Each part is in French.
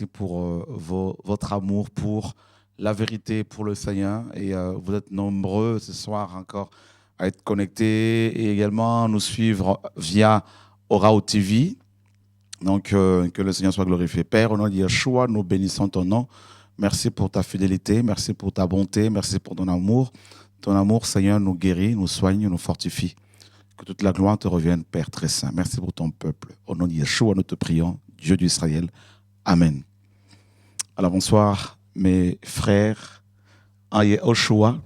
Merci pour votre amour pour la vérité, pour le Seigneur. Et vous êtes nombreux ce soir encore à être connectés et également à nous suivre via Orao TV. Donc, que le Seigneur soit glorifié. Père, au nom de Yeshua, nous bénissons ton nom. Merci pour ta fidélité, merci pour ta bonté, merci pour ton amour. Ton amour, Seigneur, nous guérit, nous soigne, nous fortifie. Que toute la gloire te revienne, Père très saint. Merci pour ton peuple. Au nom de Yeshua, nous te prions, Dieu d'Israël. Amen. Alors, bonsoir, mes frères. En Yeshua.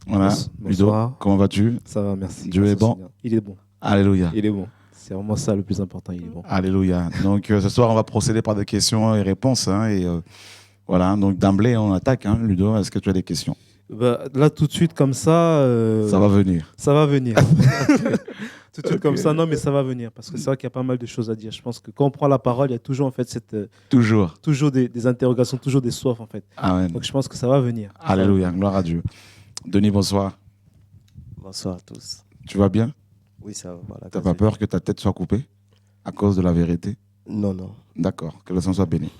Voilà. Ludo, comment vas-tu? Ça va, merci. Dieu est bon. Il est bon. Alléluia. Il est bon. C'est vraiment ça le plus important, il est bon. Alléluia. Donc, ce soir, on va procéder par des questions et réponses. Voilà, donc d'emblée, on attaque. Ludo, est-ce que tu as des questions? Là, tout de suite, comme ça... Ça va venir. Ça va venir. Tout de suite, comme ça, non, mais ça va venir. Parce que c'est vrai qu'il y a pas mal de choses à dire. Je pense que quand on prend la parole, il y a toujours, en fait, toujours des interrogations, toujours des soifs, en fait. Amen. Donc, je pense que ça va venir. Alléluia, gloire à Dieu. Denis, bonsoir. Bonsoir à tous. Tu vas bien? Oui, ça va. Voilà, tu n'as pas peur que ta tête soit coupée à cause de la vérité? Non, non. D'accord, que le sang soit béni.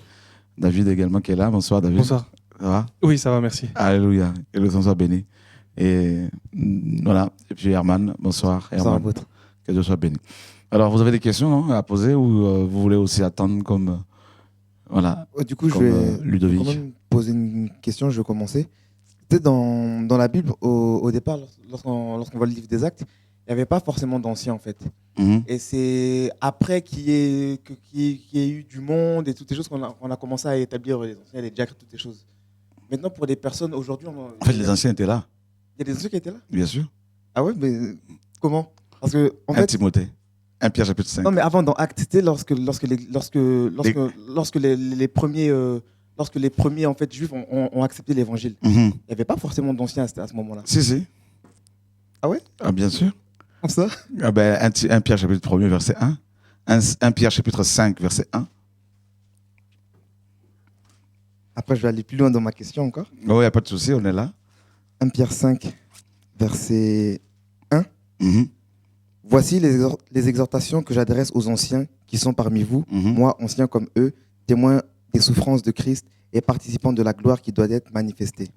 David également qui est là. Bonsoir, David. Bonsoir. Ça va? Oui, ça va, merci. Alléluia, que le sang soit béni. Et voilà. Et puis Herman, bonsoir. Herman, que Dieu soit béni. Alors, vous avez des questions à poser ou vous voulez aussi attendre comme voilà. Du coup, comme, je vais Ludovic. quand même poser une question. Je vais commencer. Peut-être dans la Bible, au départ, lorsqu'on voit le livre des Actes, il n'y avait pas forcément d'anciens en fait. Et c'est après qu'il y ait eu du monde et toutes ces choses qu'on a commencé à établir les anciens, les diacres, toutes ces choses. Maintenant, pour des personnes aujourd'hui... En fait, les anciens étaient là. Il y a des anciens qui étaient là? Bien sûr. Ah ouais, mais comment? Parce que, en 1 fait, Timothée, 1 Pierre chapitre 5. Non, mais avant, dans Actes, c'était lorsque les premiers en fait, juifs ont accepté l'évangile. Il n'y avait pas forcément d'anciens à ce moment-là. Si. Ah ouais? Ah, bien sûr. Comme ça? 1 Pierre chapitre 1 verset 1. 1 Pierre chapitre 5 verset 1. Après, je vais aller plus loin dans ma question encore. Oui, il n'y a pas de souci, on est là. 1 Pierre 5 verset 1. Voici les exhortations que j'adresse aux anciens qui sont parmi vous, moi, anciens comme eux, témoins des souffrances de Christ et participants de la gloire qui doit être manifestée.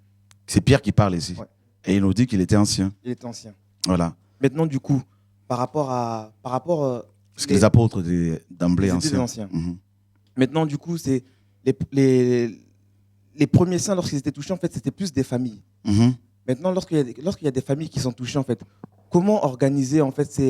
C'est Pierre qui parle ici. Ouais. Et il nous dit qu'il était ancien. Il était ancien. Voilà. Maintenant, du coup, par rapport parce que les apôtres étaient d'emblée anciens. Maintenant, du coup, c'est les premiers saints, lorsqu'ils étaient touchés, en fait, c'était plus des familles. Maintenant, lorsqu'il y a des familles qui sont touchées, en fait, comment organiser, en fait,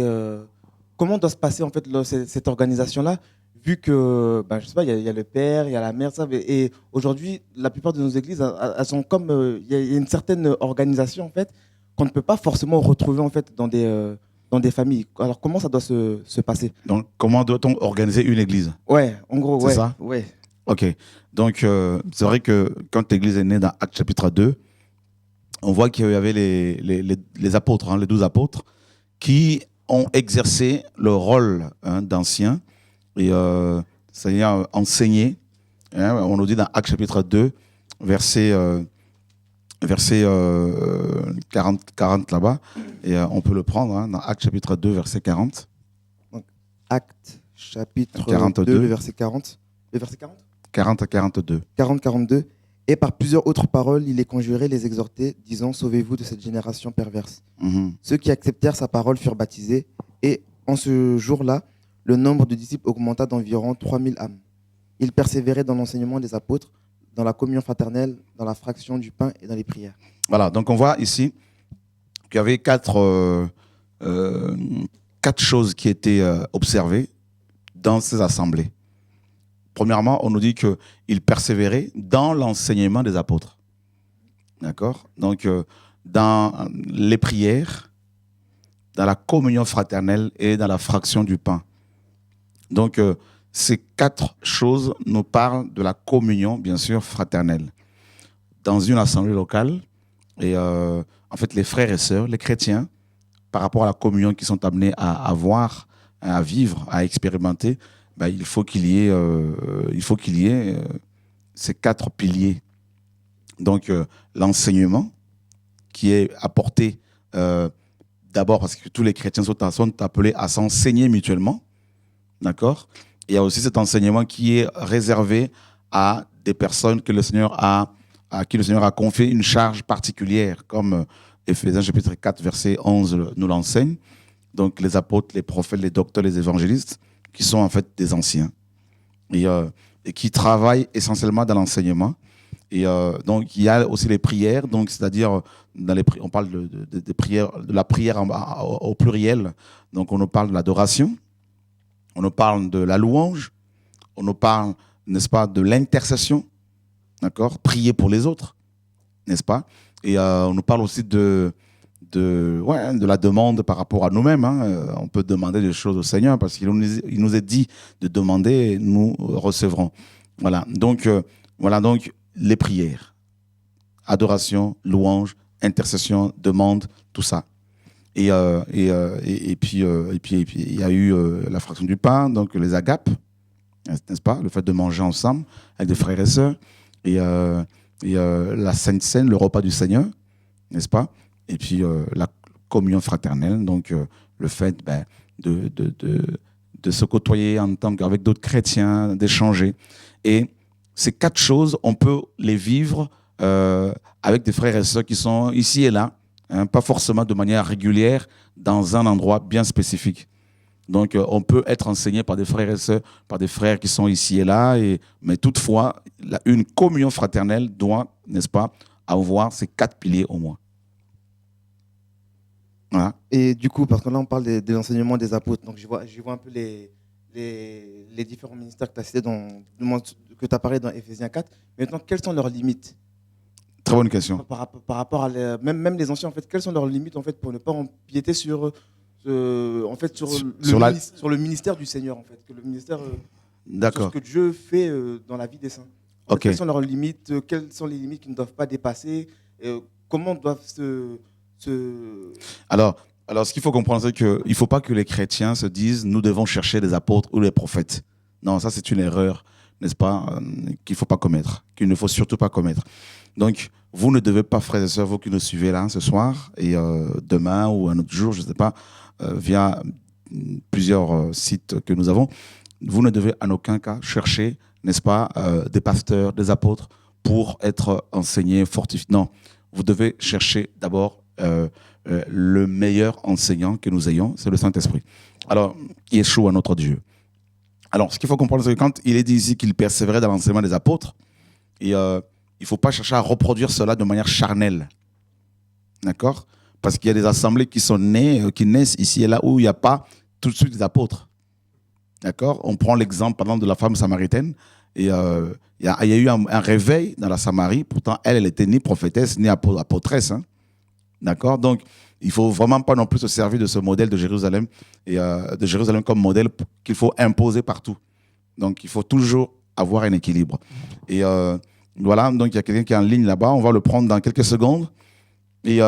comment doit se passer, en fait, cette organisation-là, vu que, je sais pas, il y a le père, il y a la mère, ça, et aujourd'hui, la plupart de nos églises, elles sont comme, il y a une certaine organisation, en fait, qu'on ne peut pas forcément retrouver, en fait, dans des familles. Alors, comment ça doit se passer? Donc, comment doit-on organiser une église? Ouais, en gros, ouais. C'est ça? Ouais. Ok. Donc, c'est vrai que quand l'église est née dans Actes chapitre 2, on voit qu'il y avait les apôtres, les 12 apôtres, qui ont exercé le rôle d'anciens et c'est-à-dire enseigné. On nous dit dans Actes chapitre 2, verset 40 là-bas, et on peut le prendre dans Actes chapitre 2, verset 40. Donc, Actes chapitre 42. 2, le verset 40. Le verset 40 40 à 42. 40-42. Et par plusieurs autres paroles, il les conjurait, les exhortait, disant « Sauvez-vous de cette génération perverse ». Ceux qui acceptèrent sa parole furent baptisés, et en ce jour-là, le nombre de disciples augmenta d'environ 3000 âmes. Ils persévéraient dans l'enseignement des apôtres, dans la communion fraternelle, dans la fraction du pain et dans les prières. Voilà, donc on voit ici qu'il y avait quatre choses qui étaient observées dans ces assemblées. Premièrement, on nous dit qu'ils persévéraient dans l'enseignement des apôtres. D'accord? Donc, dans les prières, dans la communion fraternelle et dans la fraction du pain. Donc, ces 4 choses nous parlent de la communion, bien sûr, fraternelle. Dans une assemblée locale, et en fait, les frères et sœurs, les chrétiens, par rapport à la communion qu'ils sont amenés à avoir, à vivre, à expérimenter, il faut qu'il y ait, ces 4 piliers. Donc, l'enseignement qui est apporté d'abord parce que tous les chrétiens sont appelés à s'enseigner mutuellement. D'accord? Il y a aussi cet enseignement qui est réservé à des personnes que le Seigneur à qui le Seigneur a confié une charge particulière, comme Éphésiens chapitre 4, verset 11 nous l'enseigne. Donc les apôtres, les prophètes, les docteurs, les évangélistes, qui sont en fait des anciens et qui travaillent essentiellement dans l'enseignement. Et donc il y a aussi les prières, donc c'est-à-dire on parle de prières, de la prière au pluriel. Donc on nous parle de l'adoration, on nous parle de la louange, on nous parle, n'est-ce pas, de l'intercession, d'accord, prier pour les autres, n'est-ce pas? Et on nous parle aussi de la demande par rapport à nous-mêmes. Hein. On peut demander des choses au Seigneur parce qu'il nous est dit de demander et nous recevrons. Voilà. Donc les prières, adoration, louange, intercession, demande, tout ça. Et puis il y a eu la fraction du pain, donc les agapes, n'est-ce pas? Le fait de manger ensemble avec des frères et sœurs. Et la Sainte Seine, le repas du Seigneur, n'est-ce pas? Et puis la communion fraternelle, donc le fait de se côtoyer en tant qu'avec d'autres chrétiens, d'échanger. Et ces 4 choses, on peut les vivre avec des frères et sœurs qui sont ici et là, hein, pas forcément de manière régulière, dans un endroit bien spécifique. Donc, on peut être enseigné par des frères et sœurs, par des frères qui sont ici et là, mais toutefois, une communion fraternelle doit, n'est-ce pas, avoir ces 4 piliers au moins. Voilà. Et du coup, parce que là, on parle de l'enseignement des apôtres, donc je vois un peu les différents ministères que tu as cités, que tu as parlé dans Éphésiens 4. Maintenant, quelles sont leurs limites? Très bonne question. Par rapport à même les anciens, en fait, quelles sont leurs limites en fait, pour ne pas empiéter sur le ministère du Seigneur, en fait, que le ministère, sur ce que Dieu fait dans la vie des saints. Okay. Quelles sont leurs limites? Quelles sont les limites qu'ils ne doivent pas dépasser? Comment doivent Alors, ce qu'il faut comprendre, c'est qu'il ne faut pas que les chrétiens se disent « nous devons chercher les apôtres ou les prophètes ». Non, ça c'est une erreur, n'est-ce pas, qu'il ne faut pas commettre, qu'il ne faut surtout pas commettre. Donc, vous ne devez pas, frères et sœurs, vous qui nous suivez là ce soir, et demain ou un autre jour, je ne sais pas, via plusieurs sites que nous avons, vous ne devez en aucun cas chercher, n'est-ce pas, des pasteurs, des apôtres pour être enseignés, fortifiés. Non, vous devez chercher d'abord le meilleur enseignant que nous ayons, c'est le Saint-Esprit. Alors, Yeshua, notre Dieu. Alors, ce qu'il faut comprendre, c'est que quand il est dit ici qu'il persévérait dans l'enseignement des apôtres, et, il ne faut pas chercher à reproduire cela de manière charnelle. D'accord? Parce qu'il y a des assemblées qui naissent ici et là où il n'y a pas tout de suite des apôtres. D'accord? On prend l'exemple, par exemple, de la femme samaritaine. Et il y a eu un réveil dans la Samarie. Pourtant, elle était ni prophétesse, ni apôtresse. Hein? D'accord? Donc, il ne faut vraiment pas non plus se servir de ce modèle de Jérusalem, et de Jérusalem comme modèle qu'il faut imposer partout. Donc, il faut toujours avoir un équilibre. Et voilà, donc il y a quelqu'un qui est en ligne là-bas. On va le prendre dans quelques secondes. Et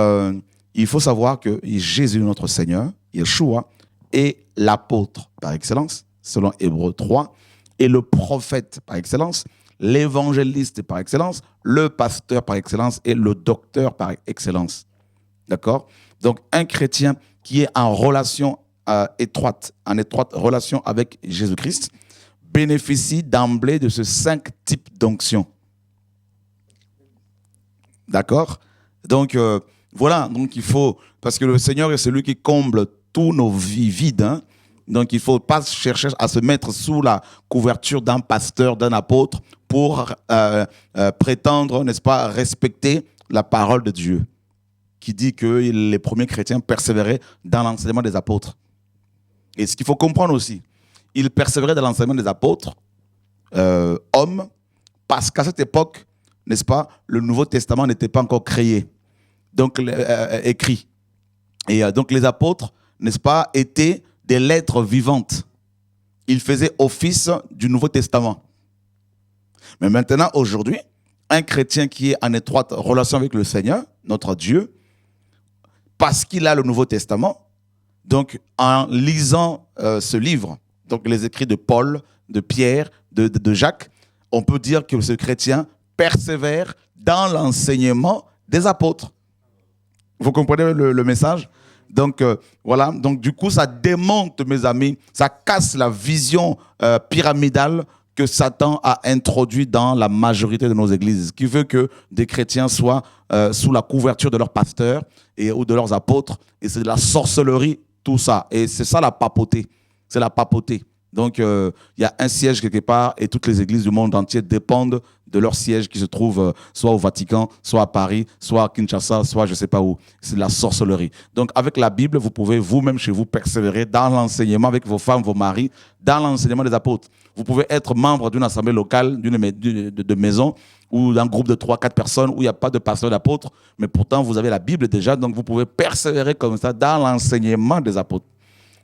il faut savoir que Jésus, notre Seigneur, Yeshua, est l'apôtre par excellence, selon Hébreux 3, et le prophète par excellence, l'évangéliste par excellence, le pasteur par excellence et le docteur par excellence. D'accord? Donc, un chrétien qui est en relation étroite relation avec Jésus-Christ, bénéficie d'emblée de ces 5 types d'onction. D'accord? Donc, voilà. Donc, il faut, parce que le Seigneur est celui qui comble tous nos vies vides. Hein? Donc, il ne faut pas chercher à se mettre sous la couverture d'un pasteur, d'un apôtre pour prétendre, n'est-ce pas, respecter la parole de Dieu, qui dit que les premiers chrétiens persévéraient dans l'enseignement des apôtres. Et ce qu'il faut comprendre aussi, ils persévéraient dans l'enseignement des apôtres, hommes, parce qu'à cette époque, n'est-ce pas, le Nouveau Testament n'était pas encore créé, donc écrit. Et donc les apôtres, n'est-ce pas, étaient des lettres vivantes. Ils faisaient office du Nouveau Testament. Mais maintenant, aujourd'hui, un chrétien qui est en étroite relation avec le Seigneur, notre Dieu, parce qu'il a le Nouveau Testament, donc en lisant ce livre, donc les écrits de Paul, de Pierre, de Jacques, on peut dire que ce chrétien persévère dans l'enseignement des apôtres. Vous comprenez le message? Donc voilà, donc du coup ça démonte, mes amis, ça casse la vision pyramidale que Satan a introduit dans la majorité de nos églises, ce qui veut que des chrétiens soient sous la couverture de leurs pasteurs ou de leurs apôtres, et c'est de la sorcellerie, tout ça. Et c'est ça la papauté, c'est la papauté. Donc, il y a un siège quelque part et toutes les églises du monde entier dépendent de leur siège qui se trouve soit au Vatican, soit à Paris, soit à Kinshasa, soit je ne sais pas où. C'est de la sorcellerie. Donc, avec la Bible, vous pouvez vous-même chez vous persévérer dans l'enseignement avec vos femmes, vos maris, dans l'enseignement des apôtres. Vous pouvez être membre d'une assemblée locale, de maison, ou d'un groupe de 3-4 personnes où il n'y a pas de pasteur d'apôtres, mais pourtant vous avez la Bible déjà, donc vous pouvez persévérer comme ça dans l'enseignement des apôtres.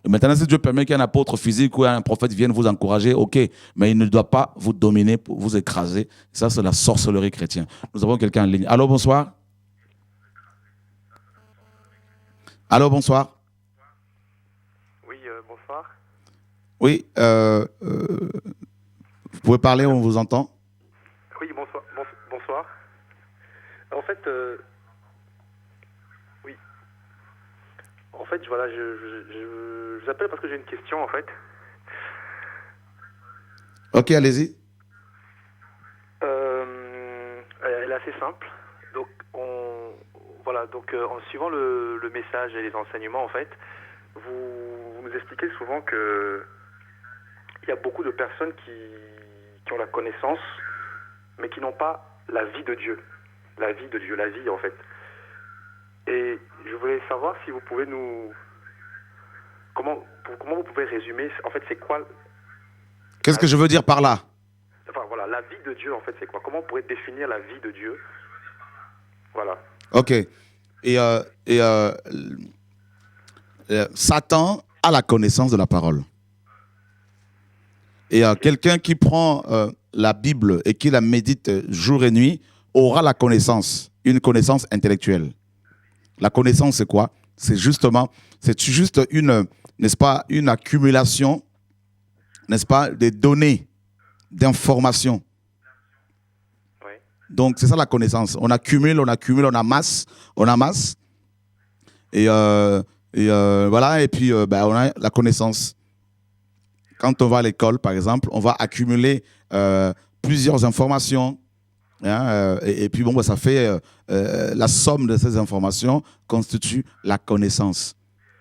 Et maintenant, si Dieu permet qu'un apôtre physique ou un prophète vienne vous encourager, ok, mais il ne doit pas vous dominer, pour vous écraser. Ça, c'est la sorcellerie chrétienne. Nous avons quelqu'un en ligne. Allô, bonsoir. Allô, bonsoir. Oui, bonsoir. Oui, vous pouvez parler, on vous entend. Oui, bonsoir. Bonsoir. En fait, oui. En fait, voilà, je vous appelle parce que j'ai une question, en fait. Ok, allez-y. Elle est assez simple. Donc, en suivant le message et les enseignements, en fait, vous nous expliquez souvent que il y a beaucoup de personnes qui ont la connaissance, mais qui n'ont pas la vie de Dieu. La vie de Dieu, la vie, en fait. Et je voulais savoir si vous pouvez nous... Comment vous pouvez résumer, en fait, c'est quoi... Qu'est-ce que je veux dire par là? Enfin, voilà, la vie de Dieu, en fait, c'est quoi? Comment on pourrait définir la vie de Dieu? Voilà. Ok. Satan a la connaissance de la parole. Et quelqu'un qui prend la Bible et qui la médite jour et nuit aura la connaissance, une connaissance intellectuelle. La connaissance, c'est quoi? C'est juste une, n'est-ce pas, une accumulation, n'est-ce pas, des données, d'informations. Oui. Donc, c'est ça la connaissance. On accumule, on amasse. Et voilà, et puis on a la connaissance. Quand on va à l'école, par exemple, on va accumuler plusieurs informations. Hein, et puis, bon, ça fait la somme de ces informations constitue la connaissance.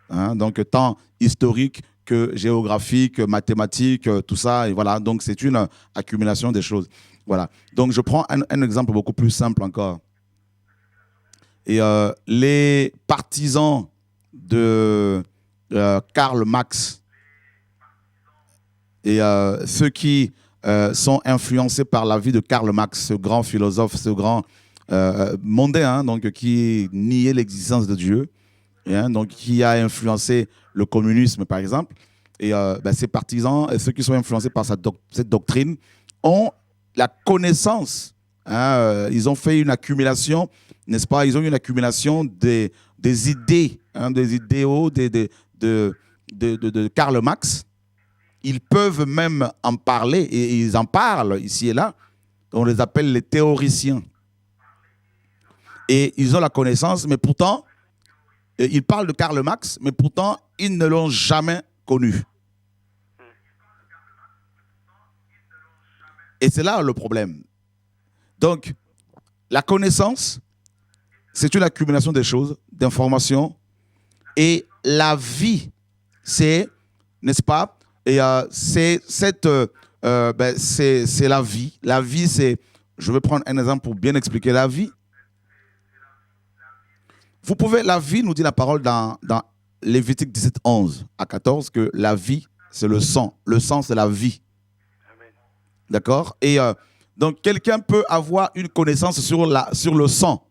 Hein, donc, tant historique que géographique, mathématique, tout ça. Et voilà, donc, c'est une accumulation des choses. Voilà. Donc, je prends un exemple beaucoup plus simple encore. Et les partisans de Karl Marx et ceux qui sont influencés par la vie de Karl Marx, ce grand philosophe, ce grand mondain, hein, donc, qui niait l'existence de Dieu, et, hein, donc, qui a influencé le communisme, par exemple. Et ces partisans, et ceux qui sont influencés par cette doctrine, ont la connaissance. Hein, ils ont fait une accumulation, n'est-ce pas? Ils ont une accumulation des idées, hein, des idéaux de Karl Marx. Ils peuvent même en parler, et ils en parlent ici et là. On les appelle les théoriciens. Et ils ont la connaissance, mais pourtant, ils parlent de Karl Marx, mais pourtant, ils ne l'ont jamais connu. Et c'est là le problème. Donc, la connaissance, c'est une accumulation des choses, d'informations. Et la vie, c'est, n'est-ce pas? Et c'est la vie. La vie, c'est... Je vais prendre un exemple pour bien expliquer la vie. Vous pouvez... La vie, nous dit la parole dans Lévitique 17, 11 à 14, que la vie, c'est le sang. Le sang, c'est la vie. D'accord? Et donc, quelqu'un peut avoir une connaissance sur le sang.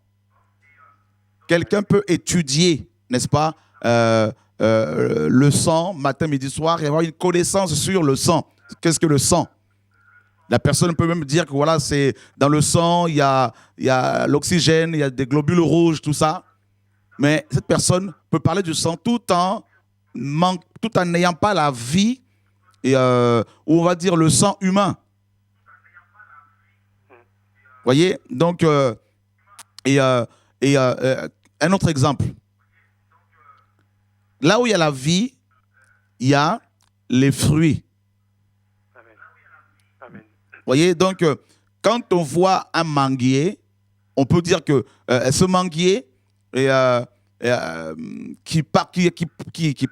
Quelqu'un peut étudier, n'est-ce pas, le sang, matin, midi, soir, et avoir une connaissance sur le sang. Qu'est-ce que le sang? La personne peut même dire que voilà, c'est dans le sang, il y a l'oxygène, il y a des globules rouges, tout ça. Mais cette personne peut parler du sang tout en n'ayant pas la vie, et, ou on va dire le sang humain. Vous voyez? Donc, un autre exemple. Là où il y a la vie, il y a les fruits. Amen. voyez, donc, quand on voit un manguier, on peut dire que ce manguier qui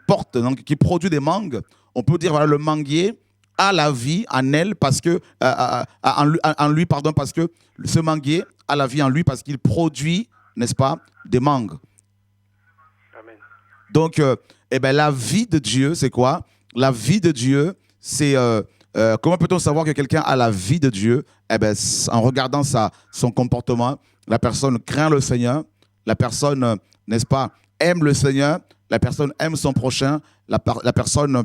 porte, donc, qui produit des mangues, on peut dire voilà, le manguier a la vie en elle parce que en lui, pardon, parce que ce manguier a la vie en lui parce qu'il produit, n'est-ce pas, des mangues. Amen. Donc, la vie de Dieu, c'est quoi? La vie de Dieu, c'est comment peut-on savoir que quelqu'un a la vie de Dieu? En regardant son comportement, la personne craint le Seigneur, la personne, n'est-ce pas, aime le Seigneur, la personne aime son prochain, la personne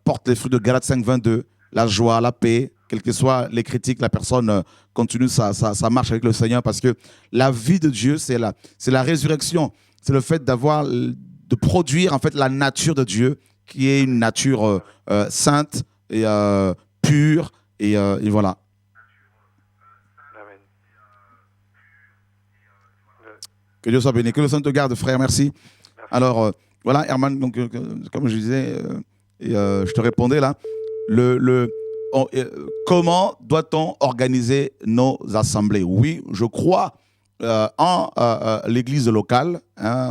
porte les fruits de Galates 5, 22, la joie, la paix, quelles que soient les critiques, la personne continue sa marche avec le Seigneur parce que la vie de Dieu, c'est la résurrection, c'est le fait de produire en fait la nature de Dieu qui est une nature sainte et pure et voilà. Amen. Que Dieu soit béni, que le Seigneur te garde, frère, merci. Alors, voilà, Herman, donc, comme je disais, je te répondais là, comment doit-on organiser nos assemblées? Oui, je crois en l'église locale,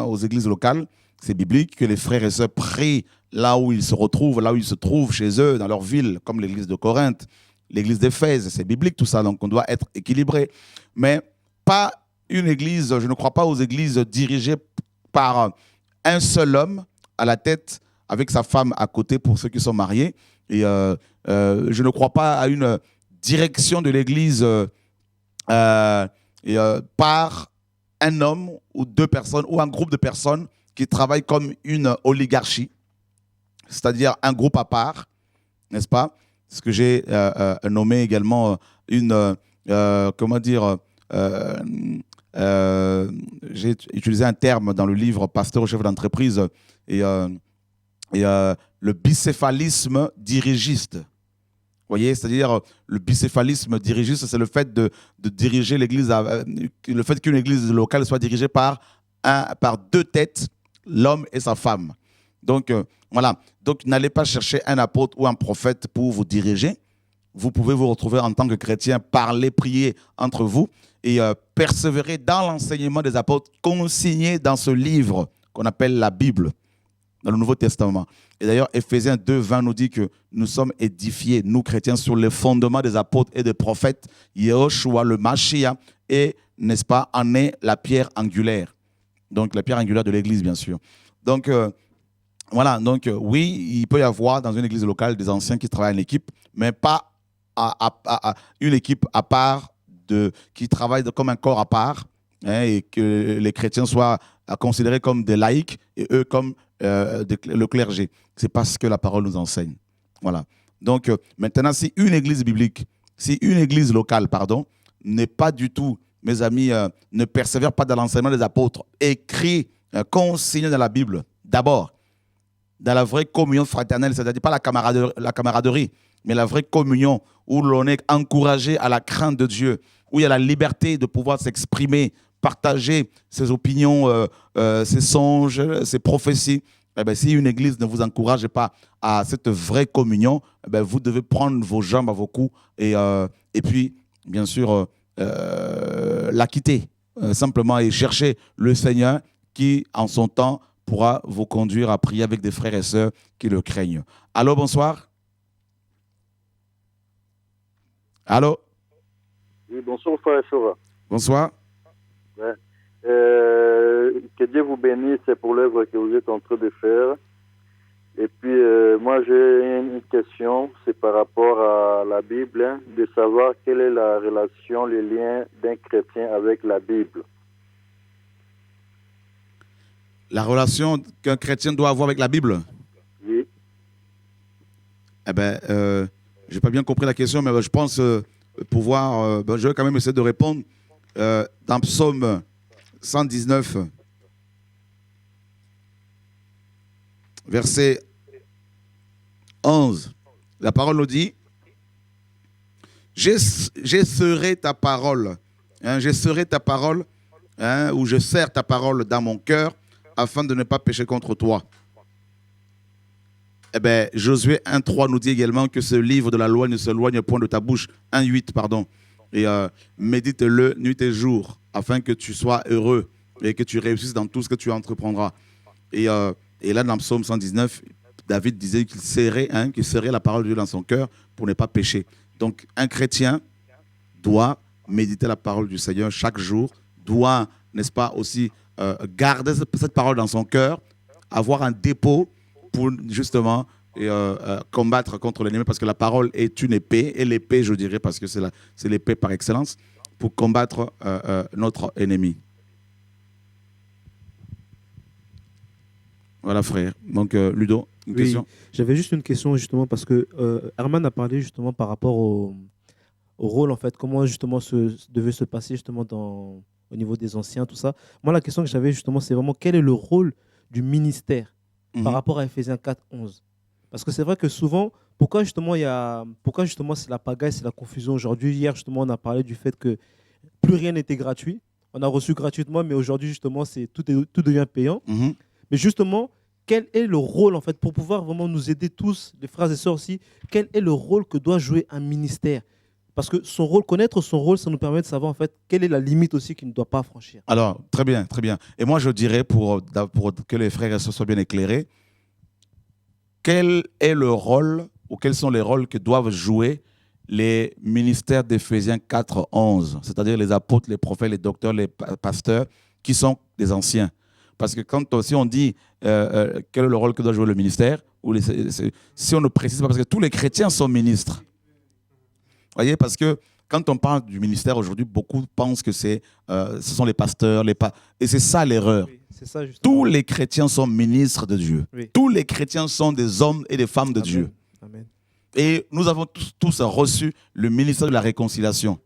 aux églises locales, c'est biblique que les frères et sœurs prient là où ils se retrouvent, là où ils se trouvent chez eux, dans leur ville, comme l'église de Corinthe, l'église d'Éphèse, c'est biblique tout ça, donc on doit être équilibré. Mais pas une église, je ne crois pas aux églises dirigées par un seul homme à la tête avec sa femme à côté pour ceux qui sont mariés. Et je ne crois pas à une direction de l'église par un homme ou deux personnes ou un groupe de personnes qui travaillent comme une oligarchie, c'est-à-dire un groupe à part, n'est-ce pas? Ce que j'ai nommé également j'ai utilisé un terme dans le livre Pasteur au chef d'entreprise le bicéphalisme dirigiste. Vous voyez, c'est-à-dire le bicéphalisme dirigiste, c'est le fait de diriger l'église, le fait qu'une église locale soit dirigée par deux têtes, l'homme et sa femme. Donc, voilà. Donc, n'allez pas chercher un apôtre ou un prophète pour vous diriger. Vous pouvez vous retrouver en tant que chrétien, parler, prier entre vous et persévérer dans l'enseignement des apôtres consigné dans ce livre qu'on appelle la Bible, dans le Nouveau Testament. Et d'ailleurs, Éphésiens 2, 20 nous dit que nous sommes édifiés, nous chrétiens, sur les fondements des apôtres et des prophètes. Yehoshua, le Mashiach, et, n'est-ce pas, en est la pierre angulaire. Donc, la pierre angulaire de l'église, bien sûr. Donc, voilà. Donc, oui, il peut y avoir dans une église locale des anciens qui travaillent en équipe, mais pas une équipe à part qui travaille comme un corps à part, et que les chrétiens soient considérés comme des laïcs et eux comme le clergé. C'est pas ce que la parole nous enseigne. Voilà. Donc, maintenant, si une église locale, n'est pas du tout, mes amis, ne persévère pas dans l'enseignement des apôtres, écrit, consigné dans la Bible, d'abord, dans la vraie communion fraternelle, c'est-à-dire pas la camaraderie, mais la vraie communion où l'on est encouragé à la crainte de Dieu, où il y a la liberté de pouvoir s'exprimer, partager ses opinions, ses songes, ses prophéties. Si une église ne vous encourage pas à cette vraie communion, vous devez prendre vos jambes à vos coups et puis, bien sûr, la quitter simplement et chercher le Seigneur qui, en son temps, pourra vous conduire à prier avec des frères et sœurs qui le craignent. Allô, bonsoir. Allô. Oui, bonsoir, frère Sora. Bonsoir. Ouais. Que Dieu vous bénisse pour l'œuvre que vous êtes en train de faire. Et puis, moi, j'ai une question, c'est par rapport à la Bible, de savoir quelle est la relation, le lien d'un chrétien avec la Bible. La relation qu'un chrétien doit avoir avec la Bible? Oui. Je n'ai pas bien compris la question, mais je pense pouvoir... je vais quand même essayer de répondre. Dans Psaume 119, verset 11, la parole nous dit « J'esserai ta parole, j'esserai ta parole, ou je serre ta parole dans mon cœur, afin de ne pas pécher contre toi. » Eh ben, Josué 1,3 nous dit également que ce livre de la loi ne s'éloigne point de ta bouche. 1,8, pardon. Et médite-le nuit et jour, afin que tu sois heureux et que tu réussisses dans tout ce que tu entreprendras. Et là, dans le psaume 119, David disait qu'il serrait la parole de Dieu dans son cœur pour ne pas pécher. Donc, un chrétien doit méditer la parole du Seigneur chaque jour, doit, n'est-ce pas, aussi garder cette parole dans son cœur, avoir un dépôt pour justement combattre contre l'ennemi, parce que la parole est une épée, et l'épée, je dirais, parce que c'est l'épée par excellence, pour combattre notre ennemi. Voilà, frère. Donc, Ludo, une question? J'avais juste une question, justement, parce que Herman a parlé, justement, par rapport au rôle, en fait, comment, justement, devait se passer, justement, au niveau des anciens, tout ça. Moi, la question que j'avais, justement, c'est vraiment quel est le rôle du ministère par rapport à Ephésiens 4, 11. Parce que c'est vrai que souvent, pourquoi justement c'est la pagaille, c'est la confusion aujourd'hui. Hier, justement, on a parlé du fait que plus rien n'était gratuit. On a reçu gratuitement, mais aujourd'hui, justement, tout devient payant. Mais justement, quel est le rôle, en fait, pour pouvoir vraiment nous aider tous, les frères et sœurs aussi, quel est le rôle que doit jouer un ministère? Parce que connaître son rôle, ça nous permet de savoir, en fait, quelle est la limite aussi qu'il ne doit pas franchir. Alors, très bien, très bien. Et moi, je dirais, pour que les frères et sœurs soient bien éclairés, quel est le rôle, ou quels sont les rôles que doivent jouer les ministères d'Éphésiens 4, 11, c'est-à-dire les apôtres, les prophètes, les docteurs, les pasteurs, qui sont des anciens. Parce que quand aussi on dit quel est le rôle que doit jouer le ministère, si on ne précise pas, parce que tous les chrétiens sont ministres. Vous voyez, parce que quand on parle du ministère aujourd'hui, beaucoup pensent que ce sont les pasteurs, et c'est ça l'erreur. Oui, c'est ça, tous les chrétiens sont ministres de Dieu. Oui. Tous les chrétiens sont des hommes et des femmes de Amen. Dieu. Amen. Et nous avons tous reçu le ministère de la réconciliation.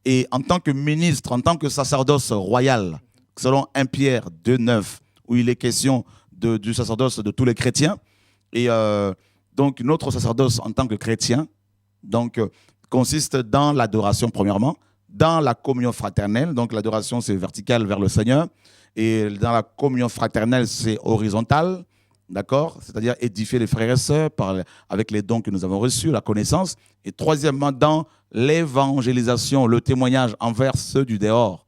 Et en tant que ministre, en tant que sacerdoce royal, selon 1 Pierre 2, 9, où il est question du sacerdoce de tous les chrétiens, et donc notre sacerdoce en tant que chrétien, donc consiste dans l'adoration premièrement, dans la communion fraternelle. Donc l'adoration c'est vertical vers le Seigneur, et dans la communion fraternelle c'est horizontal, d'accord, c'est-à-dire édifier les frères et sœurs avec les dons que nous avons reçus, la connaissance. Et troisièmement, dans l'évangélisation, le témoignage envers ceux du dehors.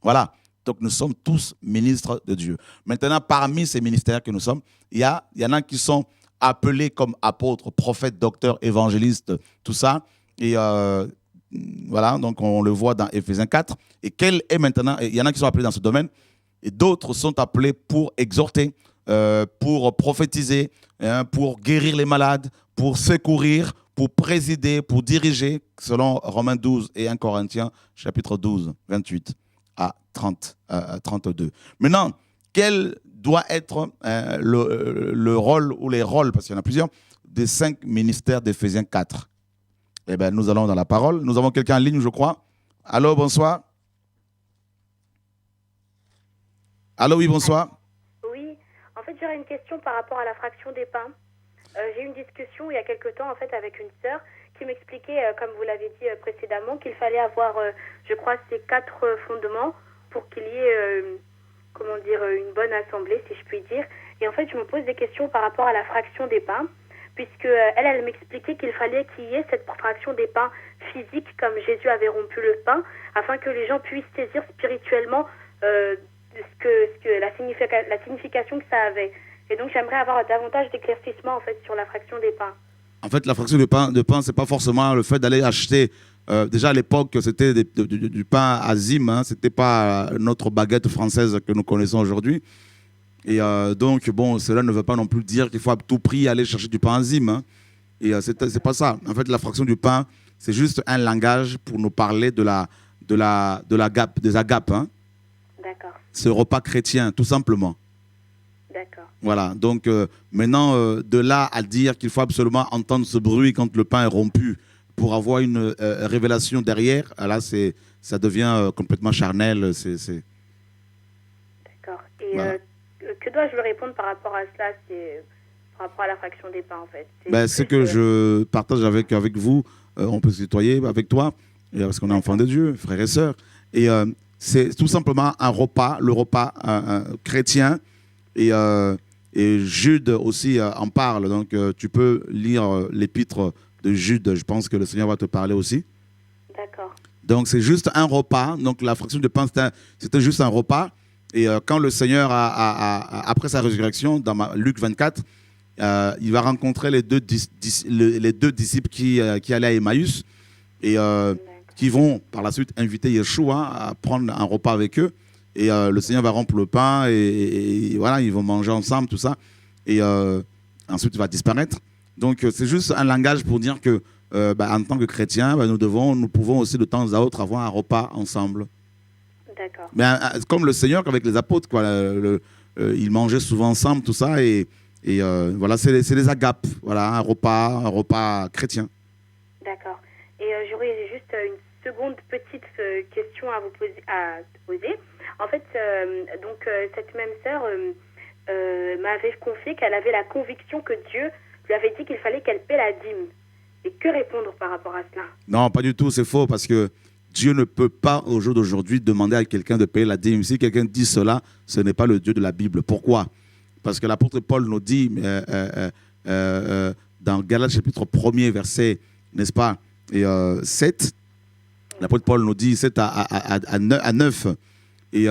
Voilà, donc nous sommes tous ministres de Dieu. Maintenant, parmi ces ministères que nous sommes, il y en a qui sont appelés comme apôtres, prophètes, docteurs, évangélistes, tout ça. Et voilà, donc on le voit dans Éphésiens 4. Et quel est maintenant, il y en a qui sont appelés dans ce domaine, et d'autres sont appelés pour exhorter, pour prophétiser, pour guérir les malades, pour secourir, pour présider, pour diriger, selon Romains 12 et 1 Corinthiens, chapitre 12, 28 à 32. Maintenant, quel doit être le rôle ou les rôles, parce qu'il y en a plusieurs, des 5 ministères d'Éphésiens 4? Eh bien, nous allons dans la parole. Nous avons quelqu'un en ligne, je crois. Allô, bonsoir. Allô, oui, bonsoir. Oui, en fait, j'aurais une question par rapport à la fraction des pains. J'ai eu une discussion il y a quelque temps, en fait, avec une sœur qui m'expliquait, comme vous l'avez dit précédemment, qu'il fallait avoir, je crois, ces 4 fondements pour qu'il y ait, une bonne assemblée, si je puis dire. Et en fait, je me pose des questions par rapport à la fraction des pains, puisque elle m'expliquait qu'il fallait qu'il y ait cette fraction des pains physique, comme Jésus avait rompu le pain, afin que les gens puissent saisir spirituellement la signification que ça avait. Et donc, j'aimerais avoir davantage d'éclaircissement, en fait, sur la fraction des pains. En fait, la fraction de pain, c'est pas forcément le fait d'aller acheter. Déjà à l'époque, c'était du pain azime, hein, c'était pas notre baguette française que nous connaissons aujourd'hui. Et donc, bon, cela ne veut pas non plus dire qu'il faut à tout prix aller chercher du pain azime. Hein. Et c'est pas ça. En fait, la fraction du pain, c'est juste un langage pour nous parler des agapes. Hein. D'accord. Ce repas chrétien, tout simplement. D'accord. Voilà, donc maintenant, de là à dire qu'il faut absolument entendre ce bruit quand le pain est rompu pour avoir une révélation derrière, là, ça devient complètement charnel. D'accord. Et voilà. Que dois-je lui répondre par rapport à cela, par rapport à la fraction des pains, en fait? C'est que je partage avec vous, on peut se tutoyer avec toi, parce qu'on est enfants de Dieu, frères et sœurs. Et c'est tout simplement un repas, le repas chrétien. Et Et Jude aussi en parle. Donc, tu peux lire l'épître de Jude. Je pense que le Seigneur va te parler aussi. D'accord. Donc, c'est juste un repas. Donc, la fraction de pain, c'était juste un repas. Et quand le Seigneur, après sa résurrection, dans Luc 24, il va rencontrer les deux disciples qui allaient à Emmaüs et qui vont par la suite inviter Yeshua à prendre un repas avec eux. Et le Seigneur va rompre le pain et voilà, ils vont manger ensemble, tout ça. Et ensuite, il va disparaître. Donc, c'est juste un langage pour dire que en tant que chrétiens, nous pouvons aussi de temps à autre avoir un repas ensemble. D'accord. Mais comme le Seigneur, avec les apôtres, quoi, ils mangeaient souvent ensemble, tout ça. Et voilà, c'est les agapes. Voilà, un repas chrétien. D'accord. Et j'aurais juste une seconde petite question à te poser. En fait, cette même sœur m'avait confié qu'elle avait la conviction que Dieu lui avait dit qu'il fallait qu'elle paie la dîme. Et que répondre par rapport à cela? Non, pas du tout, c'est faux, parce que Dieu ne peut pas, au jour d'aujourd'hui, demander à quelqu'un de payer la dîme. Si quelqu'un dit cela, ce n'est pas le Dieu de la Bible. Pourquoi? Parce que l'apôtre Paul nous dit, dans Galates chapitre 1er, verset, n'est-ce pas, et 7, l'apôtre Paul nous dit 7 à 9, et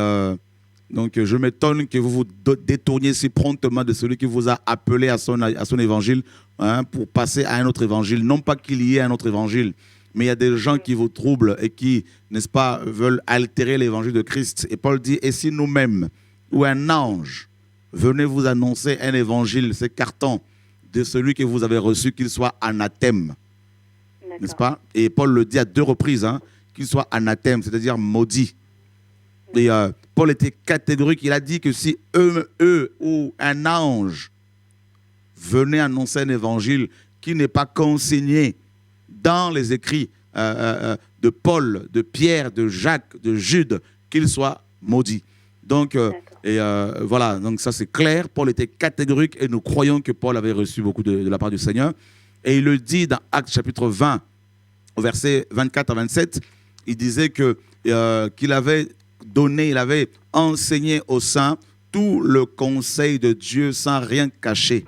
donc je m'étonne que vous vous détourniez si promptement de celui qui vous a appelé à son évangile, hein, pour passer à un autre évangile. Non pas qu'il y ait un autre évangile, mais il y a des gens qui vous troublent et qui, n'est-ce pas, veulent altérer l'évangile de Christ. Et Paul dit, et si nous-mêmes, ou un ange, venez vous annoncer un évangile s'écartant de celui que vous avez reçu, qu'il soit anathème, n'est-ce pas? Et Paul le dit à 2 reprises, hein, qu'il soit anathème, c'est-à-dire maudit. Et Paul était catégorique, il a dit que si eux ou un ange venait annoncer un évangile qui n'est pas consigné dans les écrits de Paul, de Pierre, de Jacques, de Jude, qu'il soit maudit. Donc, voilà, donc ça c'est clair, Paul était catégorique et nous croyons que Paul avait reçu beaucoup de la part du Seigneur. Et il le dit dans Actes chapitre 20, au verset 24 à 27, il disait qu'il avait donné, il avait enseigné aux saints tout le conseil de Dieu sans rien cacher.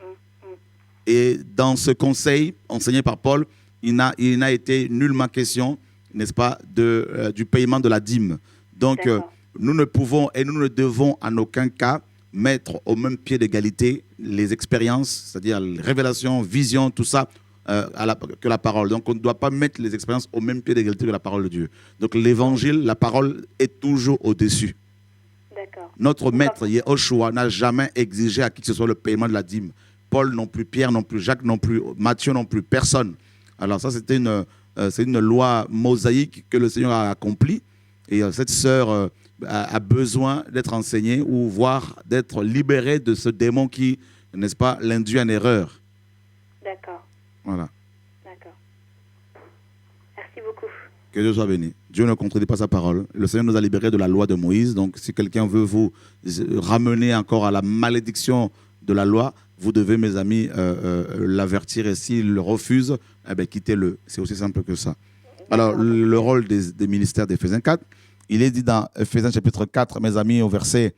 Et dans ce conseil enseigné par Paul, il n'a été nullement question, n'est-ce pas, du paiement de la dîme. Donc, nous ne pouvons et nous ne devons en aucun cas mettre au même pied d'égalité les expériences, c'est-à-dire révélation, vision, tout ça, que la parole. Donc, on ne doit pas mettre les expériences au même pied d'égalité que la parole de Dieu. Donc, l'évangile, la parole est toujours au-dessus. Notre maître, Yehoshua, n'a jamais exigé à qui que ce soit le paiement de la dîme. Paul non plus, Pierre non plus, Jacques non plus, Matthieu non plus, personne. Alors ça, c'est une loi mosaïque que le Seigneur a accomplie. Et cette sœur a besoin d'être enseignée ou voire d'être libérée de ce démon qui, n'est-ce pas, l'induit en erreur. D'accord. Voilà. D'accord. Merci beaucoup. Que Dieu soit béni. Dieu ne contredit pas sa parole. Le Seigneur nous a libérés de la loi de Moïse. Donc, si quelqu'un veut vous ramener encore à la malédiction de la loi, vous devez, mes amis, l'avertir. Et s'il le refuse, eh bien, quittez-le. C'est aussi simple que ça. Alors, le rôle des ministères d'Éphésiens 4, il est dit dans Éphésiens chapitre 4, mes amis, au verset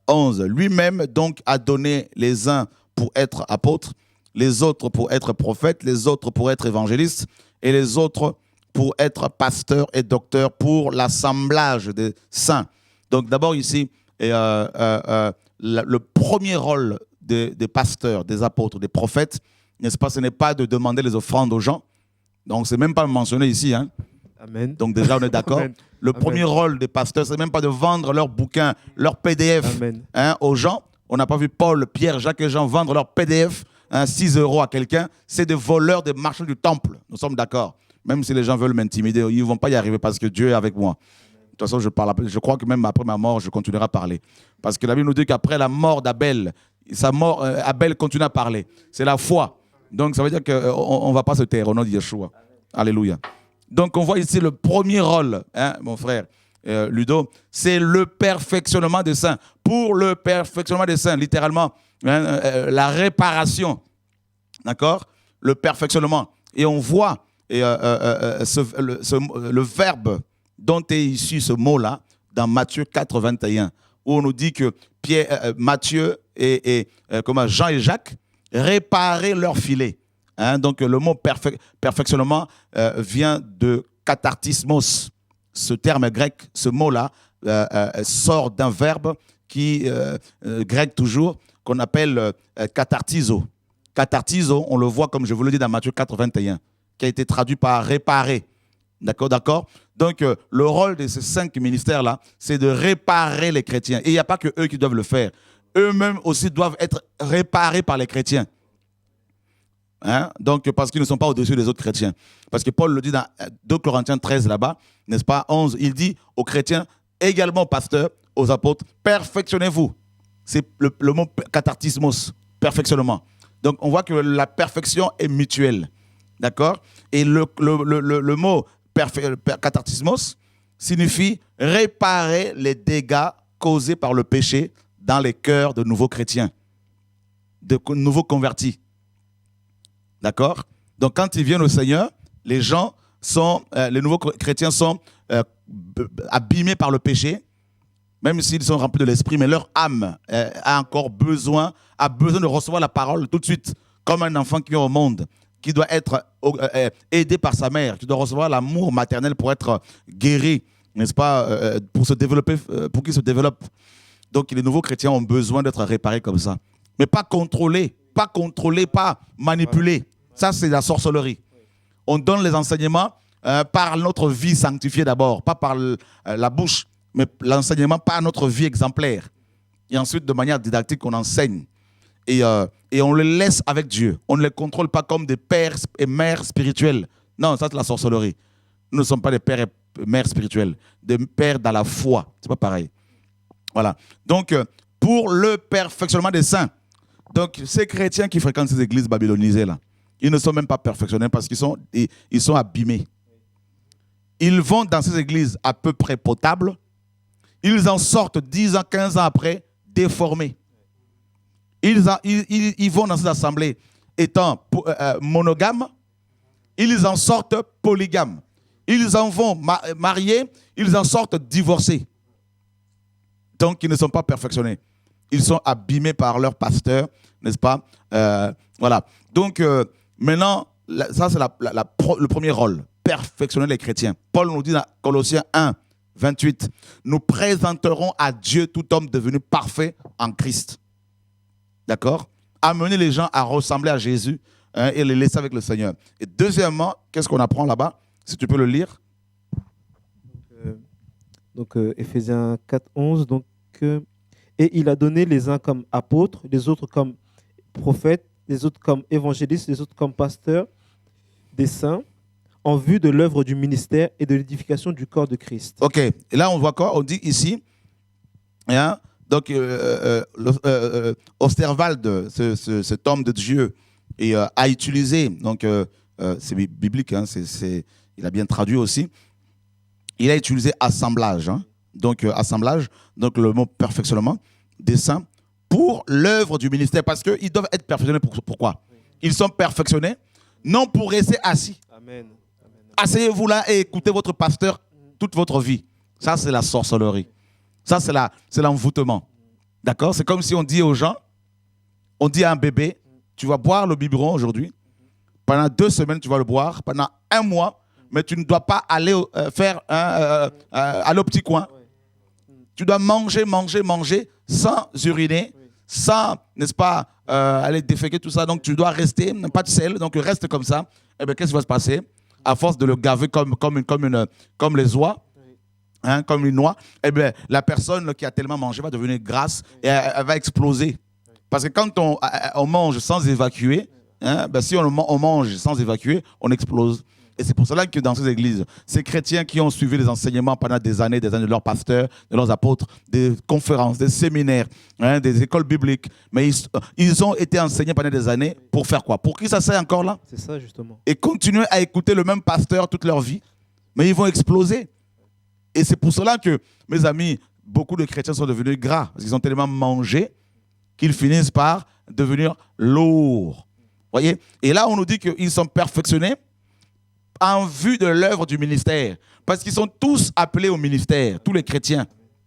11. Lui-même, donc, a donné les uns pour être apôtres, les autres pour être prophètes, les autres pour être évangélistes, et les autres pour être pasteurs et docteurs pour l'assemblage des saints. Donc, d'abord, ici, le premier rôle des pasteurs, des apôtres, des prophètes, n'est-ce pas, ce n'est pas de demander les offrandes aux gens. Donc, ce n'est même pas mentionné ici. Hein. Amen. Donc, déjà, on est d'accord. Le Amen. premier rôle des pasteurs, ce n'est même pas de vendre leurs bouquins, leurs PDF aux gens. On n'a pas vu Paul, Pierre, Jacques et Jean vendre leurs PDF 6 € à quelqu'un. C'est des voleurs, des marchands du temple. Nous sommes d'accord. Même si les gens veulent m'intimider, ils ne vont pas y arriver parce que Dieu est avec moi. De toute façon, je crois que même après ma mort, je continuerai à parler. Parce que la Bible nous dit qu'après la mort d'Abel, Abel continue à parler. C'est la foi. Donc, ça veut dire qu'on ne va pas se taire au nom de Yeshua. Alléluia. Donc, on voit ici le premier rôle, hein, mon frère Ludo, c'est le perfectionnement des saints. Pour le perfectionnement des saints, littéralement, hein, la réparation. D'accord? Le perfectionnement. Et on voit le verbe dont est issu ce mot-là dans Matthieu 4, 21. où on nous dit que Matthieu et Jean et Jacques réparaient leur filet. Hein, donc le mot perfectionnement vient de katartismos. Ce terme grec, ce mot-là, sort d'un verbe qui, grec toujours, qu'on appelle katartizo. Katartizo, on le voit comme je vous le dis dans Matthieu 4, 21, qui a été traduit par réparer. D'accord. Donc le rôle de ces 5 ministères-là, c'est de réparer les chrétiens. Et il n'y a pas que eux qui doivent le faire. Eux-mêmes aussi doivent être réparés par les chrétiens. Hein? Donc, parce qu'ils ne sont pas au-dessus des autres chrétiens. Parce que Paul le dit dans 2 Corinthiens 13 là-bas, n'est-ce pas, 11, il dit aux chrétiens, également aux pasteurs, aux apôtres, perfectionnez-vous. C'est le mot katartismos, perfectionnement. Donc, on voit que la perfection est mutuelle. D'accord? Et le mot katartismos signifie réparer les dégâts causés par le péché dans les cœurs de nouveaux chrétiens, de nouveaux convertis. D'accord? Donc, quand ils viennent au Seigneur, les nouveaux chrétiens sont abîmés par le péché, même s'ils sont remplis de l'esprit, mais leur âme a besoin de recevoir la parole tout de suite, comme un enfant qui vient au monde, qui doit être aidé par sa mère, qui doit recevoir l'amour maternel pour être guéri, n'est-ce pas, pour se développer, pour qu'il se développe. Donc, les nouveaux chrétiens ont besoin d'être réparés comme ça, mais pas contrôlés, pas manipulés. Ça, c'est la sorcellerie. On donne les enseignements par notre vie sanctifiée d'abord, pas par la bouche, mais l'enseignement par notre vie exemplaire. Et ensuite, de manière didactique, on enseigne. Et on les laisse avec Dieu. On ne les contrôle pas comme des pères et mères spirituels. Non, ça, c'est la sorcellerie. Nous ne sommes pas des pères et mères spirituels, des pères dans la foi. C'est pas pareil. Voilà. Donc, pour le perfectionnement des saints, donc ces chrétiens qui fréquentent ces églises babylonisées, là, ils ne sont même pas perfectionnés parce qu'ils sont abîmés. Ils vont dans ces églises à peu près potables. Ils en sortent 10 ans, 15 ans après, déformés. Ils vont dans ces assemblées étant monogames. Ils en sortent polygames. Ils en vont mariés. Ils en sortent divorcés. Donc, ils ne sont pas perfectionnés. Ils sont abîmés par leur pasteur, n'est-ce pas? Voilà. Donc, maintenant, ça, c'est le premier rôle. Perfectionner les chrétiens. Paul nous dit dans Colossiens 1, 28, nous présenterons à Dieu tout homme devenu parfait en Christ. D'accord? Amener les gens à ressembler à Jésus, hein, et les laisser avec le Seigneur. Et deuxièmement, qu'est-ce qu'on apprend là-bas? Si tu peux le lire. Donc, Éphésiens 4, 11. Donc, et il a donné les uns comme apôtres, les autres comme prophètes, les autres comme évangélistes, les autres comme pasteurs des saints, en vue de l'œuvre du ministère et de l'édification du corps de Christ. Ok, et là on voit quoi? On dit ici, hein, donc Osterwald, cet homme de Dieu, a utilisé, donc c'est biblique, hein, il a bien traduit aussi, il a utilisé assemblage, hein, donc assemblage, donc le mot perfectionnement des saints pour l'œuvre du ministère, parce qu'ils doivent être perfectionnés. Pourquoi? Ils sont perfectionnés, non pour rester assis. Amen. Asseyez-vous là et écoutez votre pasteur toute votre vie. Ça, c'est la sorcellerie. Ça, c'est l'envoûtement. D'accord? C'est comme si on dit aux gens, on dit à un bébé, tu vas boire le biberon aujourd'hui. Pendant 2 semaines, tu vas le boire. Pendant 1 mois, mais tu ne dois pas aller faire aller au petit coin. Tu dois manger sans uriner, sans, n'est-ce pas, aller déféquer, tout ça. Donc, tu dois rester, pas de sel, donc reste comme ça. Eh bien, qu'est-ce qui va se passer? À force de le gaver comme les oies, hein, comme une noix, eh bien, la personne qui a tellement mangé va devenir grasse et elle va exploser. Parce que quand on mange sans évacuer, hein, ben, si on mange sans évacuer, on explose. Et c'est pour cela que dans ces églises, ces chrétiens qui ont suivi les enseignements pendant des années de leurs pasteurs, de leurs apôtres, des conférences, des séminaires, hein, des écoles bibliques, mais ils ont été enseignés pendant des années pour faire quoi? Pour qui ça sert encore là? C'est ça justement. Et continuer à écouter le même pasteur toute leur vie, mais ils vont exploser. Et c'est pour cela que, mes amis, beaucoup de chrétiens sont devenus gras, parce qu'ils ont tellement mangé qu'ils finissent par devenir lourds. Voyez? Et là, on nous dit qu'ils sont perfectionnés en vue de l'œuvre du ministère. Parce qu'ils sont tous appelés au ministère, tous les chrétiens,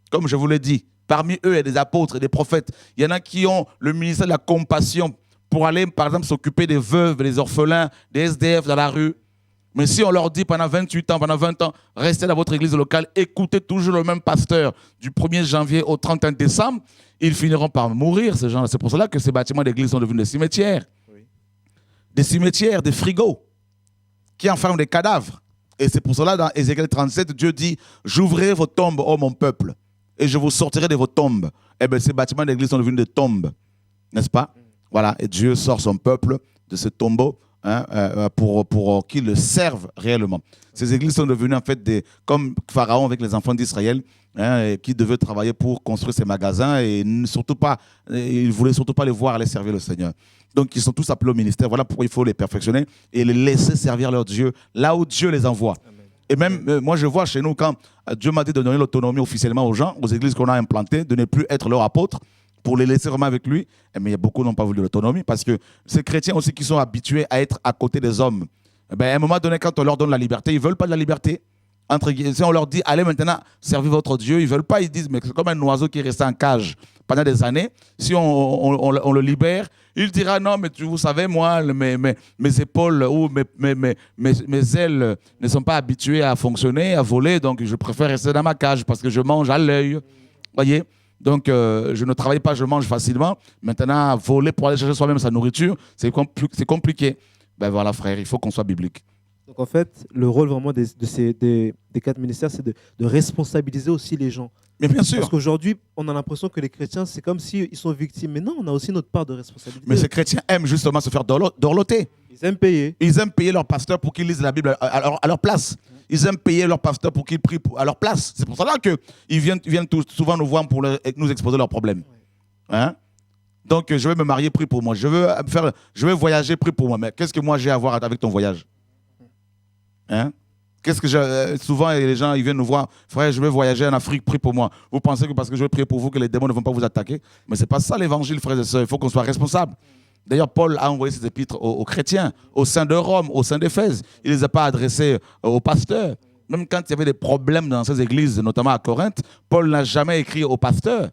comme je vous l'ai dit. Parmi eux, il y a des apôtres et des prophètes. Il y en a qui ont le ministère de la compassion pour aller, par exemple, s'occuper des veuves, des orphelins, des SDF dans la rue. Mais si on leur dit pendant 28 ans, pendant 20 ans, restez dans votre église locale, écoutez toujours le même pasteur du 1er janvier au 31 décembre, ils finiront par mourir, ces gens-là. C'est pour cela que ces bâtiments d'église sont devenus des cimetières. Oui. Des cimetières, des frigos qui enferment des cadavres. Et c'est pour cela, dans Ézéchiel 37, Dieu dit « J'ouvrirai vos tombes, ô mon peuple, et je vous sortirai de vos tombes. » Eh bien, ces bâtiments d'église sont devenus des tombes. N'est-ce pas? Voilà. Et Dieu sort son peuple de ce tombeau. Pour qu'ils le servent réellement. Ces églises sont devenues en fait comme Pharaon avec les enfants d'Israël, qui devaient travailler pour construire ces magasins et surtout pas, ils ne voulaient surtout pas les voir aller servir le Seigneur. Donc ils sont tous appelés au ministère. Voilà pourquoi il faut les perfectionner et les laisser servir leur Dieu là où Dieu les envoie. Amen. Et même moi je vois chez nous quand Dieu m'a dit de donner l'autonomie officiellement aux gens, aux églises qu'on a implantées, de ne plus être leur apôtre, pour les laisser vraiment avec lui, mais il y a beaucoup qui n'ont pas voulu l'autonomie parce que ces chrétiens aussi qui sont habitués à être à côté des hommes, à un moment donné, quand on leur donne la liberté, ils ne veulent pas de la liberté. Si on leur dit, allez maintenant, servez votre Dieu, ils ne veulent pas, ils disent, mais c'est comme un oiseau qui est resté en cage pendant des années. Si on le libère, il dira, non, mais vous savez, moi, mes épaules ou mes ailes ne sont pas habituées à fonctionner, à voler, donc je préfère rester dans ma cage parce que je mange à l'œil. Voyez ? Donc, je ne travaille pas, je mange facilement. Maintenant, voler pour aller chercher soi-même sa nourriture, c'est compliqué. Ben voilà, frère, il faut qu'on soit biblique. Donc, en fait, le rôle vraiment des 4 ministères, c'est de responsabiliser aussi les gens. Mais bien sûr. Parce qu'aujourd'hui, on a l'impression que les chrétiens, c'est comme s'ils sont victimes. Mais non, on a aussi notre part de responsabilité. Mais ces chrétiens aiment justement se faire dorloter. Ils aiment payer. Ils aiment payer leur pasteur pour qu'ils lisent la Bible à leur place. Ils aiment payer leur pasteur pour qu'ils prient à leur place. C'est pour cela qu'ils viennent souvent nous voir pour nous exposer leurs problèmes. Hein? Donc, je vais me marier, prie pour moi. Je vais voyager, prie pour moi. Mais qu'est-ce que moi j'ai à voir avec ton voyage? Hein? Souvent, les gens ils viennent nous voir, frère, je vais voyager en Afrique, prie pour moi. Vous pensez que parce que je vais prier pour vous, que les démons ne vont pas vous attaquer? Mais ce n'est pas ça l'évangile, frères et sœurs. Il faut qu'on soit responsable. D'ailleurs, Paul a envoyé ses épîtres aux chrétiens, au sein de Rome, au sein d'Éphèse. Il ne les a pas adressés aux pasteurs. Même quand il y avait des problèmes dans ces églises, notamment à Corinthe, Paul n'a jamais écrit aux pasteurs.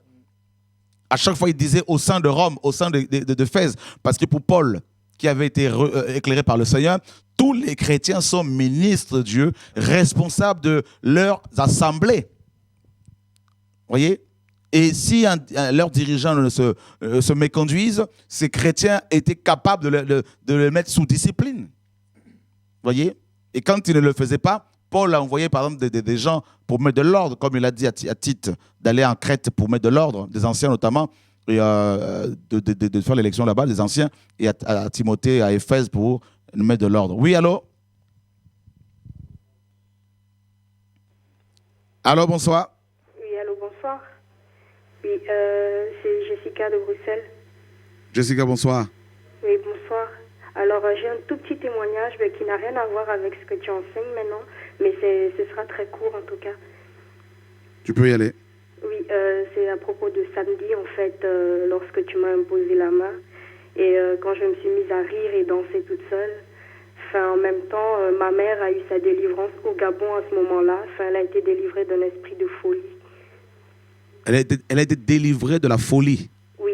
À chaque fois, il disait au sein de Rome, au sein d'Éphèse. Parce que pour Paul, qui avait été éclairé par le Seigneur, tous les chrétiens sont ministres de Dieu, responsables de leurs assemblées. Vous voyez? Et si leurs dirigeants se méconduisent, ces chrétiens étaient capables de les mettre sous discipline. Vous voyez? Et quand ils ne le faisaient pas, Paul a envoyé par exemple des gens pour mettre de l'ordre, comme il a dit à Tite, d'aller en Crète pour mettre de l'ordre, des anciens notamment, et de faire l'élection là-bas, des anciens, et à Timothée, à Éphèse pour mettre de l'ordre. Oui, allô? Allô, bonsoir. Oui, allô, bonsoir. Oui, c'est Jessica de Bruxelles. Jessica, bonsoir. Oui, bonsoir. Alors, j'ai un tout petit témoignage qui n'a rien à voir avec ce que tu enseignes maintenant, mais ce sera très court en tout cas. Tu peux y aller. Oui, c'est à propos de samedi, en fait, lorsque tu m'as imposé la main. Et quand je me suis mise à rire et danser toute seule, en même temps, ma mère a eu sa délivrance au Gabon à ce moment-là. Elle a été délivrée d'un esprit de folie. Elle a été délivrée de la folie. Oui.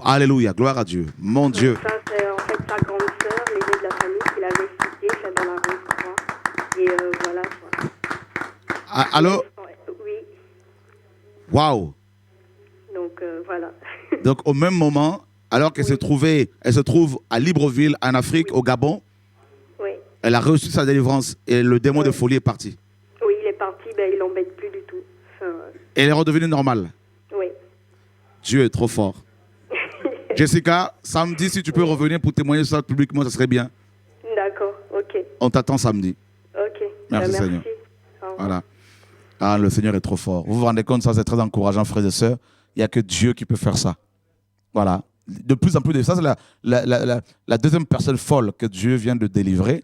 Alléluia, gloire à Dieu. Mon Dieu. Ça, c'est en fait sa grande sœur, l'aînée de la famille, qui l'avait citée, c'est dans la rue, je crois. Et voilà. Allô? Oui. Waouh. Donc, voilà. Donc, au même moment, alors qu'elle elle se trouve à Libreville, en Afrique, au Gabon, oui. Elle a reçu sa délivrance et le démon de folie est parti. Oui, il est parti, il l'embête plus du tout. Et elle est redevenue normale. Oui. Dieu est trop fort. Jessica, samedi, si tu peux revenir pour témoigner ça publiquement, ça serait bien. D'accord, ok. On t'attend samedi. Ok. Merci, Seigneur. Voilà. Ah, le Seigneur est trop fort. Vous vous rendez compte, ça c'est très encourageant, frères et sœurs. Il n'y a que Dieu qui peut faire ça. Voilà. De plus en plus, ça c'est la deuxième personne folle que Dieu vient de délivrer.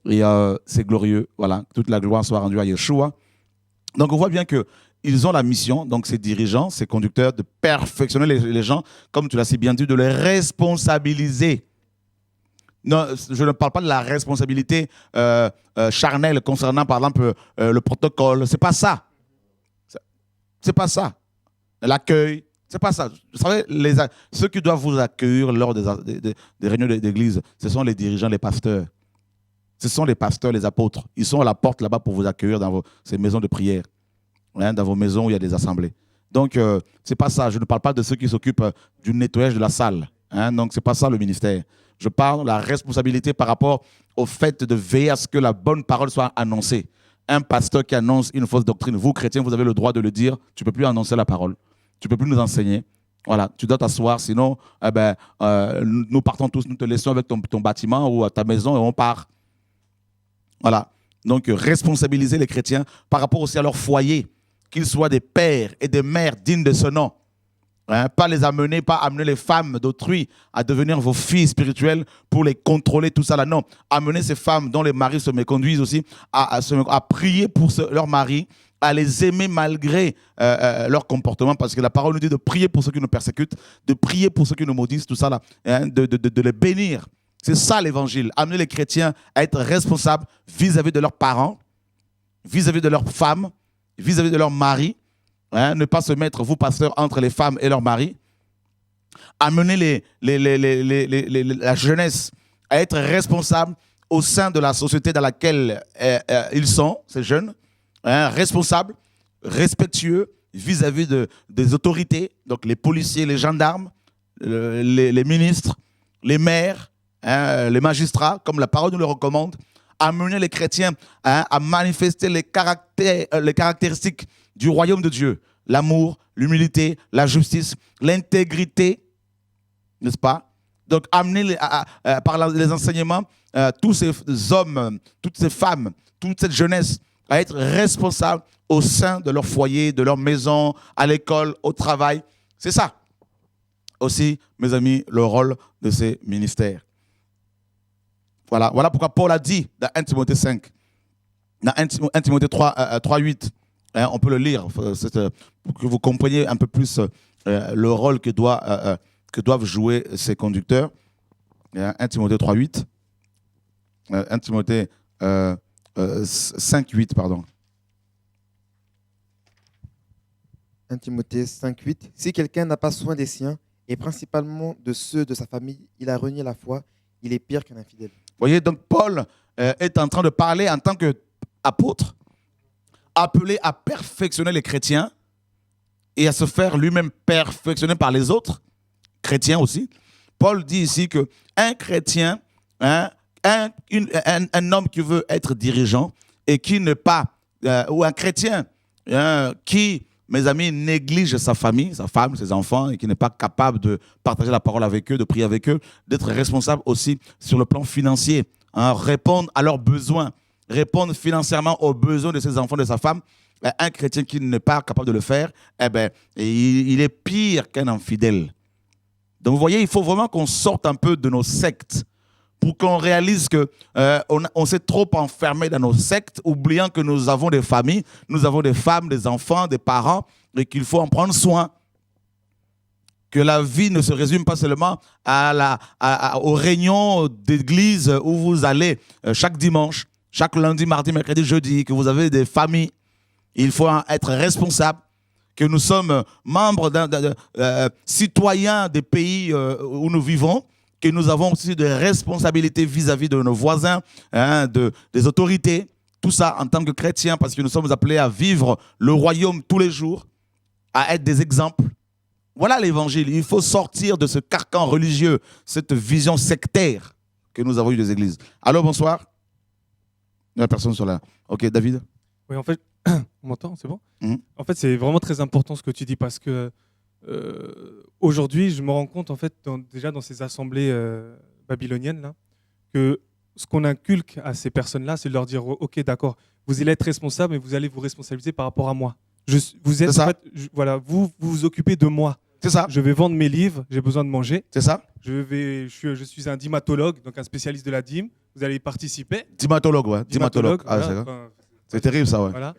Et c'est glorieux. Voilà. Toute la gloire soit rendue à Yeshua. Donc on voit bien qu'ils ont la mission, donc ces dirigeants, ces conducteurs, de perfectionner les gens, comme tu l'as si bien dit, de les responsabiliser. Non, je ne parle pas de la responsabilité charnelle concernant, par exemple, le protocole. C'est pas ça. C'est pas ça. l'accueil. C'est pas ça. Vous savez, ceux qui doivent vous accueillir lors des réunions d'église, ce sont les dirigeants, les pasteurs. Ce sont les pasteurs, les apôtres. Ils sont à la porte là-bas pour vous accueillir dans ces maisons de prière, hein, dans vos maisons où il y a des assemblées. Donc, c'est pas ça. Je ne parle pas de ceux qui s'occupent du nettoyage de la salle. Hein, donc, c'est pas ça le ministère. Je parle de la responsabilité par rapport au fait de veiller à ce que la bonne parole soit annoncée. Un pasteur qui annonce une fausse doctrine, vous, chrétiens, vous avez le droit de le dire. Tu ne peux plus annoncer la parole. Tu ne peux plus nous enseigner. Voilà, tu dois t'asseoir, sinon, nous partons tous, nous te laissons avec ton bâtiment ou ta maison et on part. Voilà. Donc, responsabiliser les chrétiens par rapport aussi à leur foyer, qu'ils soient des pères et des mères dignes de ce nom. Hein, pas amener les femmes d'autrui à devenir vos filles spirituelles pour les contrôler, tout ça là. Non, amener ces femmes dont les maris se méconduisent aussi à prier pour leur mari, à les aimer malgré leur comportement, parce que la parole nous dit de prier pour ceux qui nous persécutent, de prier pour ceux qui nous maudissent, tout ça là, hein, de les bénir. C'est ça l'évangile, amener les chrétiens à être responsables vis-à-vis de leurs parents, vis-à-vis de leurs femmes, vis-à-vis de leurs maris. Hein, ne pas se mettre, vous pasteurs, entre les femmes et leurs maris. Amener la jeunesse à être responsable au sein de la société dans laquelle ils sont, ces jeunes. Hein, responsables, respectueux vis-à-vis des autorités, donc les policiers, les gendarmes, les ministres, les maires, hein, les magistrats, comme la parole nous le recommande. Amener les chrétiens à manifester les caractéristiques du royaume de Dieu, l'amour, l'humilité, la justice, l'intégrité, n'est-ce pas? Donc, amener par les enseignements tous ces hommes, toutes ces femmes, toute cette jeunesse à être responsables au sein de leur foyer, de leur maison, à l'école, au travail. C'est ça aussi, mes amis, le rôle de ces ministères. Voilà pourquoi Paul a dit dans 1 Timothée 5, dans 1 Timothée 3, 8, hein, on peut le lire pour que vous compreniez un peu plus le rôle que doivent jouer ces conducteurs. 1 Timothée 3, 8, 1 Timothée 5, 8, pardon. 1 Timothée 5, 8. Si quelqu'un n'a pas soin des siens, et principalement de ceux de sa famille, il a renié la foi, il est pire qu'un infidèle. Vous voyez, donc Paul est en train de parler en tant qu'apôtre, appelé à perfectionner les chrétiens et à se faire lui-même perfectionner par les autres, chrétiens aussi. Paul dit ici qu'un chrétien, hein, un homme qui veut être dirigeant et qui n'est pas, ou un chrétien qui, mes amis, néglige sa famille, sa femme, ses enfants, et qui n'est pas capable de partager la parole avec eux, de prier avec eux, d'être responsable aussi sur le plan financier, hein, répondre à leurs besoins, répondre financièrement aux besoins de ses enfants, de sa femme. Un chrétien qui n'est pas capable de le faire, il est pire qu'un infidèle. Donc vous voyez, il faut vraiment qu'on sorte un peu de nos sectes pour qu'on réalise qu'on s'est trop enfermé dans nos sectes, oubliant que nous avons des familles, nous avons des femmes, des enfants, des parents, et qu'il faut en prendre soin. Que la vie ne se résume pas seulement aux réunions d'église où vous allez chaque dimanche, chaque lundi, mardi, mercredi, jeudi, que vous avez des familles. Il faut être responsable, que nous sommes membres, citoyens des pays où nous vivons, que nous avons aussi des responsabilités vis-à-vis de nos voisins, hein, des autorités, tout ça en tant que chrétiens, parce que nous sommes appelés à vivre le royaume tous les jours, à être des exemples. Voilà l'évangile. Il faut sortir de ce carcan religieux, cette vision sectaire que nous avons eue des églises. Allô, bonsoir. Il n'y a personne sur là. Ok, David. Oui, en fait, on m'entend, c'est bon? En fait, c'est vraiment très important ce que tu dis parce que aujourd'hui, je me rends compte, en fait, déjà dans ces assemblées babyloniennes, là, que ce qu'on inculque à ces personnes-là, c'est de leur dire, ok, d'accord, vous allez être responsable, mais vous allez vous responsabiliser par rapport à moi. Vous êtes, en fait, voilà, vous vous occupez de moi. C'est ça. Je vais vendre mes livres, j'ai besoin de manger. C'est ça. Je suis un dymatologue, donc un spécialiste de la dîme. Vous allez y participer. Dymatologue, ouais. Dymatologue. Voilà, c'est terrible, ça, ouais. Voilà.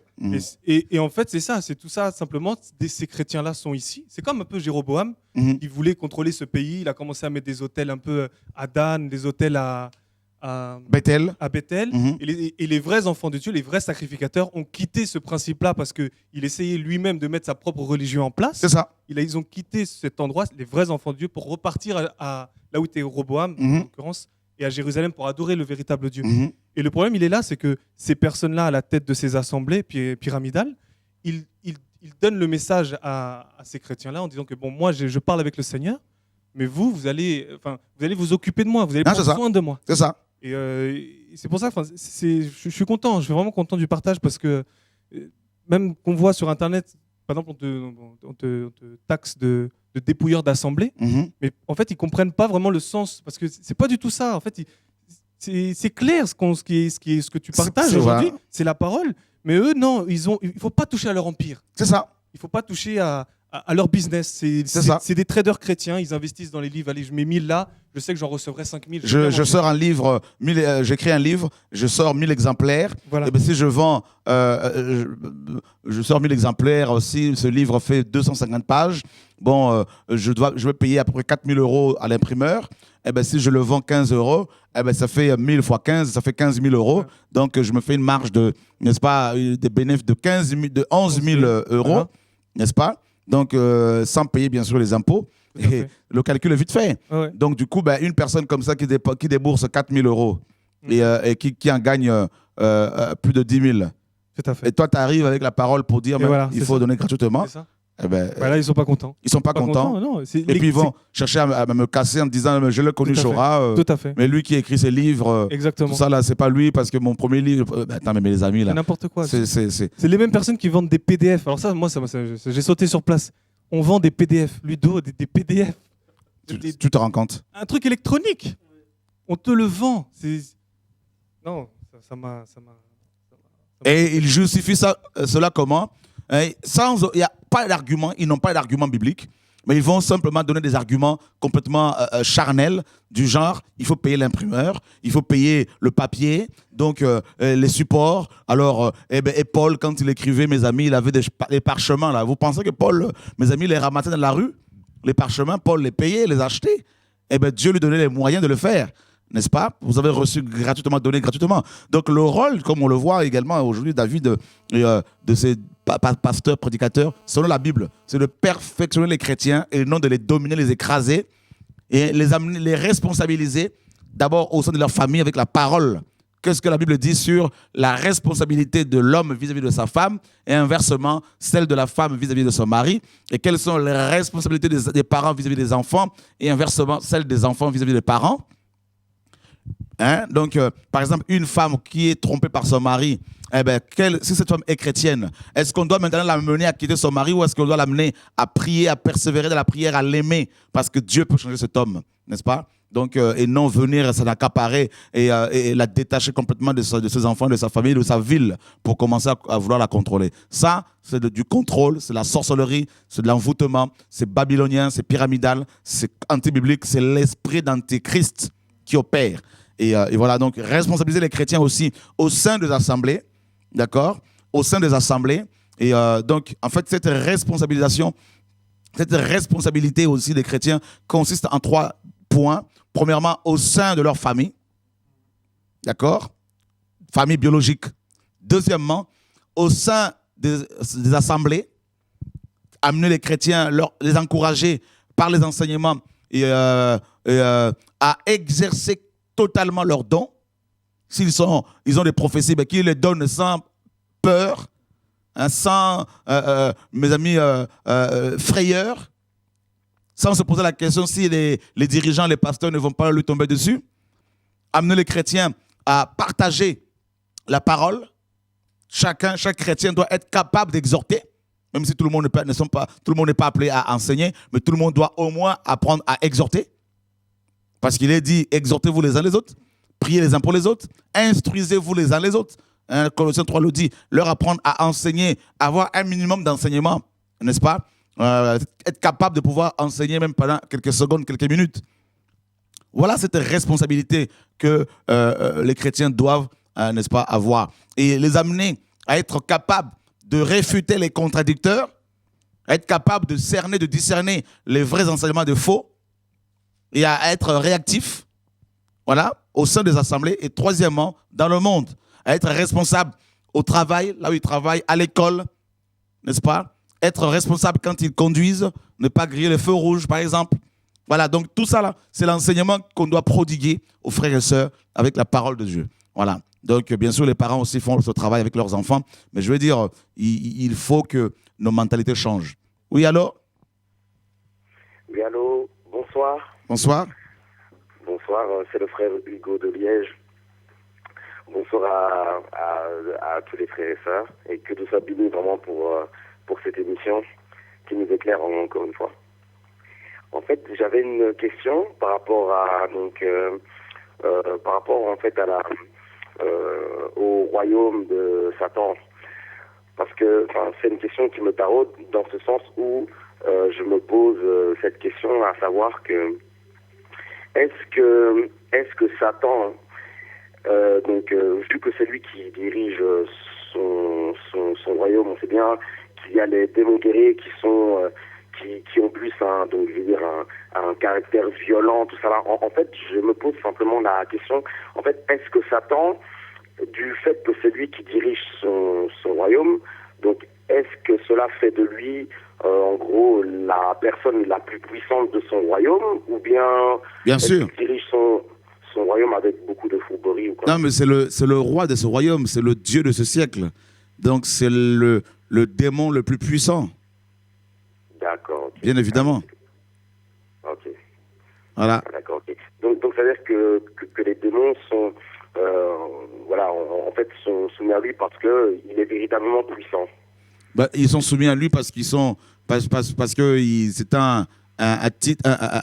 Et en fait, c'est ça, c'est tout ça, simplement. Ces chrétiens-là sont ici. C'est comme un peu Jéroboam, qui voulait contrôler ce pays. Il a commencé à mettre des hôtels un peu à Dan, des hôtels à Bethel. à Bethel. Mhm. Et les vrais enfants de Dieu, les vrais sacrificateurs, ont quitté ce principe-là parce qu'il essayait lui-même de mettre sa propre religion en place. C'est ça. Ils ont quitté cet endroit, les vrais enfants de Dieu, pour repartir là où était Roboam, en Mhm. l'occurrence, et à Jérusalem pour adorer le véritable Dieu. Mhm. Et le problème, il est là, c'est que ces personnes-là, à la tête de ces assemblées pyramidales, ils donnent le message à ces chrétiens-là en disant que bon, moi, je parle avec le Seigneur, mais vous allez vous occuper de moi, vous allez Ah, prendre c'est ça. soin de moi. C'est ça. Et c'est pour ça que je suis content, je suis vraiment content du partage parce que même qu'on voit sur Internet, par exemple, on te taxe de dépouilleur d'assemblée, Mhm. mais en fait, ils comprennent pas vraiment le sens parce que c'est pas du tout ça. En fait, c'est clair ce que tu partages C'est- aujourd'hui, voilà. c'est la parole. Mais eux, non, il faut pas toucher à leur empire. C'est ça. Il faut pas toucher à leur business. C'est ça. C'est des traders chrétiens, ils investissent dans les livres. Allez, je mets 1000 là, je sais que j'en recevrai 5000. Je sors un livre, j'écris un livre, je sors 1000 exemplaires. Voilà. Et bien, si je vends, je sors 1000 exemplaires aussi, ce livre fait 250 pages. Bon, je vais payer à peu près 4000 € à l'imprimeur. Et ben, si je le vends 15 €, eh ben, ça fait 1000 fois 15, ça fait 15 000 €. Ouais. Donc, je me fais une marge de, n'est-ce pas, des bénéfices de 11 000 €, Voilà. n'est-ce pas? Donc, sans payer bien sûr les impôts. Tout à Et fait. le calcul est vite fait. Ah ouais. Donc, du coup, ben, une personne comme ça qui débourse 4 000 € et qui en gagne plus de 10 000. Tout à fait. Et toi, tu arrives avec la parole pour dire Et voilà, il c'est faut ça. donner gratuitement. C'est ça. Eh ben, Bah là, ils sont pas contents. ils sont pas contents. Non, Et puis, ils vont chercher à me casser en disant je l'ai connu, Tout à fait. Chora. Tout à fait. Mais lui qui écrit ses livres, Exactement. tout ça là, c'est pas lui parce que mon premier livre. Attends, mais les amis C'est là. n'importe quoi. C'est. C'est les mêmes personnes qui vendent des PDF. Alors ça, moi, j'ai sauté sur place. On vend des PDF, Ludo, des PDF. Tu te rends compte? Un truc électronique. On te le vend. Non, ça m'a. Et ils justifient cela comment? Il n'y a pas d'argument, ils n'ont pas d'argument biblique, mais ils vont simplement donner des arguments complètement charnels, du genre, il faut payer l'imprimeur, il faut payer le papier, donc les supports. Alors, et Paul, quand il écrivait, mes amis, il avait des parchemins. Là. Vous pensez que Paul, mes amis, les ramassait dans la rue? Les parchemins, Paul les payait, les achetait. Dieu lui donnait les moyens de le faire. N'est-ce pas? Vous avez reçu gratuitement, donné gratuitement. Donc le rôle, comme on le voit également aujourd'hui, David, de ces pasteurs, prédicateurs, selon la Bible, c'est de perfectionner les chrétiens et non de les dominer, les écraser et les amener, les responsabiliser d'abord au sein de leur famille avec la parole. Qu'est-ce que la Bible dit sur la responsabilité de l'homme vis-à-vis de sa femme et inversement celle de la femme vis-à-vis de son mari, et quelles sont les responsabilités des parents vis-à-vis des enfants et inversement celles des enfants vis-à-vis des parents. Donc, par exemple, une femme qui est trompée par son mari, si cette femme est chrétienne, est-ce qu'on doit maintenant la mener à quitter son mari ou est-ce qu'on doit l'amener à prier, à persévérer dans la prière, à l'aimer? Parce que Dieu peut changer cet homme, n'est-ce pas? Donc, et non venir s'en accaparer et la détacher complètement de ses enfants, de sa famille, de sa ville pour commencer à vouloir la contrôler. Ça, c'est du contrôle, c'est la sorcellerie, c'est de l'envoûtement, c'est babylonien, c'est pyramidal, c'est anti-biblique, c'est l'esprit d'antichrist qui opère. Et voilà, donc responsabiliser les chrétiens aussi au sein des assemblées, d'accord? Au sein des assemblées. Et donc, en fait, cette responsabilité aussi des chrétiens consiste en 3 points. Premièrement, au sein de leur famille, d'accord? Famille biologique. Deuxièmement, au sein des assemblées, amener les chrétiens, les encourager par les enseignements à exercer totalement leurs dons. Ils ont des prophéties, qu'ils les donnent sans peur, sans, mes amis, frayeur, sans se poser la question si les dirigeants, les pasteurs ne vont pas lui tomber dessus. Amener les chrétiens à partager la parole. Chaque chrétien doit être capable d'exhorter, même si tout le monde n'est pas appelé à enseigner, mais tout le monde doit au moins apprendre à exhorter. Parce qu'il est dit, exhortez-vous les uns les autres, priez les uns pour les autres, instruisez-vous les uns les autres. Colossiens 3 le dit, leur apprendre à enseigner, avoir un minimum d'enseignement, n'est-ce pas? Être capable de pouvoir enseigner même pendant quelques secondes, quelques minutes. Voilà cette responsabilité que les chrétiens doivent, n'est-ce pas, avoir. Et les amener à être capables de réfuter les contradicteurs, à être capables de cerner, de discerner les vrais enseignements de faux, et à être réactif voilà, au sein des assemblées. Et troisièmement, dans le monde, à être responsable au travail, là où ils travaillent, à l'école, n'est-ce pas? Être responsable quand ils conduisent, ne pas griller les feux rouges, par exemple. Voilà, donc tout ça, là, c'est l'enseignement qu'on doit prodiguer aux frères et sœurs avec la parole de Dieu. Voilà. Donc, bien sûr, les parents aussi font ce travail avec leurs enfants. Mais je veux dire, il faut que nos mentalités changent. Oui, allô? Oui, allô, bonsoir. Bonsoir. Bonsoir, c'est le frère Hugo de Liège. Bonsoir à tous les frères et sœurs. Et que tout soit béni vraiment pour cette émission qui nous éclaire encore une fois. En fait, j'avais une question par rapport à par rapport en fait à au royaume de Satan, parce que c'est une question qui me taraude dans ce sens où je me pose cette question, à savoir que est-ce que Satan vu que c'est lui qui dirige son royaume, on sait bien qu'il y a les démons guerriers qui ont plus un caractère violent, tout ça là. En fait, je me pose simplement la question, en fait, est-ce que Satan, du fait que c'est lui qui dirige son royaume, donc est-ce que cela fait de lui, en gros, la personne la plus puissante de son royaume, ou bien sûr, qu'il dirige son royaume avec beaucoup de fourberie ou quoi? Non, mais c'est le roi de ce royaume, c'est le Dieu de ce siècle. Donc c'est le démon le plus puissant. D'accord. Okay. Bien évidemment. Ok. Voilà. D'accord, ok. Donc ça veut dire que les démons sont, en fait, sont soumis à lui parce qu'il est véritablement puissant. Bah, ils sont soumis à lui parce qu'ils sont parce que c'est un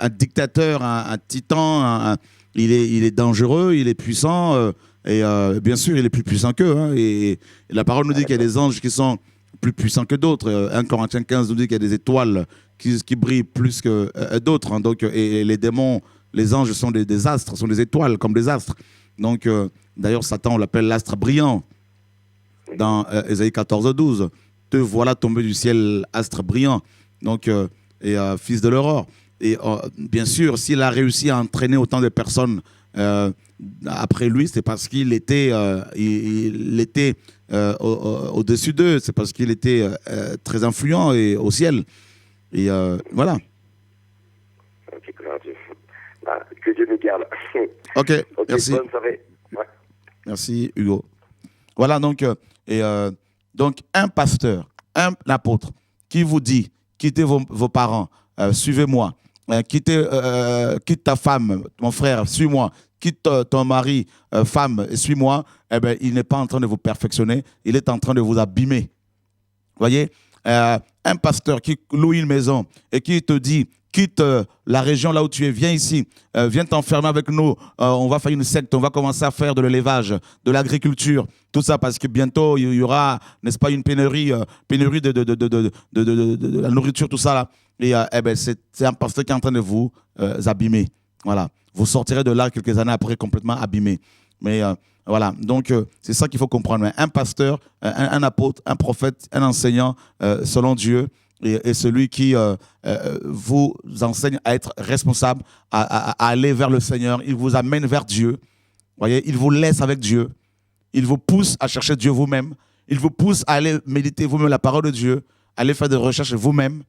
dictateur, un titan. Il est dangereux, il est puissant et bien sûr il est plus puissant qu'eux. Hein, et la parole nous dit qu'il y a des anges qui sont plus puissants que d'autres. 1 Corinthiens 15 nous dit qu'il y a des étoiles qui brillent plus que d'autres. Hein, donc, et les démons, les anges sont des astres, sont des étoiles comme des astres. Donc, d'ailleurs, Satan, on l'appelle l'astre brillant dans Ésaïe 14:12. Te voilà tombé du ciel, astre brillant. Donc, fils de l'aurore. Et bien sûr, s'il a réussi à entraîner autant de personnes après lui, c'est parce qu'il était, au-dessus d'eux. C'est parce qu'il était très influent et au ciel. Et voilà. Ok, que Dieu nous garde. Ok, merci. Bonne soirée. Ouais. Merci, Hugo. Voilà, donc un pasteur, un apôtre qui vous dit, quittez vos parents, suivez-moi, quitte ta femme, mon frère, suis-moi, quitte ton mari, femme, suis-moi, eh ben, il n'est pas en train de vous perfectionner, il est en train de vous abîmer. Voyez, un pasteur qui loue une maison et qui te dit, quitte la région là où tu es, viens ici, viens t'enfermer avec nous, on va faire une secte, on va commencer à faire de l'élevage, de l'agriculture, tout ça parce que bientôt il y aura, n'est-ce pas, une pénurie de la nourriture, tout ça là. Et ben, c'est un pasteur qui est en train de vous abîmer. Voilà, vous sortirez de là quelques années après complètement abîmé. Mais voilà, donc c'est ça qu'il faut comprendre. Un pasteur, un apôtre, un prophète, un enseignant selon Dieu, et celui qui vous enseigne à être responsable, à aller vers le Seigneur. Il vous amène vers Dieu. Voyez, il vous laisse avec Dieu. Il vous pousse à chercher Dieu vous-même. Il vous pousse à aller méditer vous-même la parole de Dieu, à aller faire des recherches vous-même.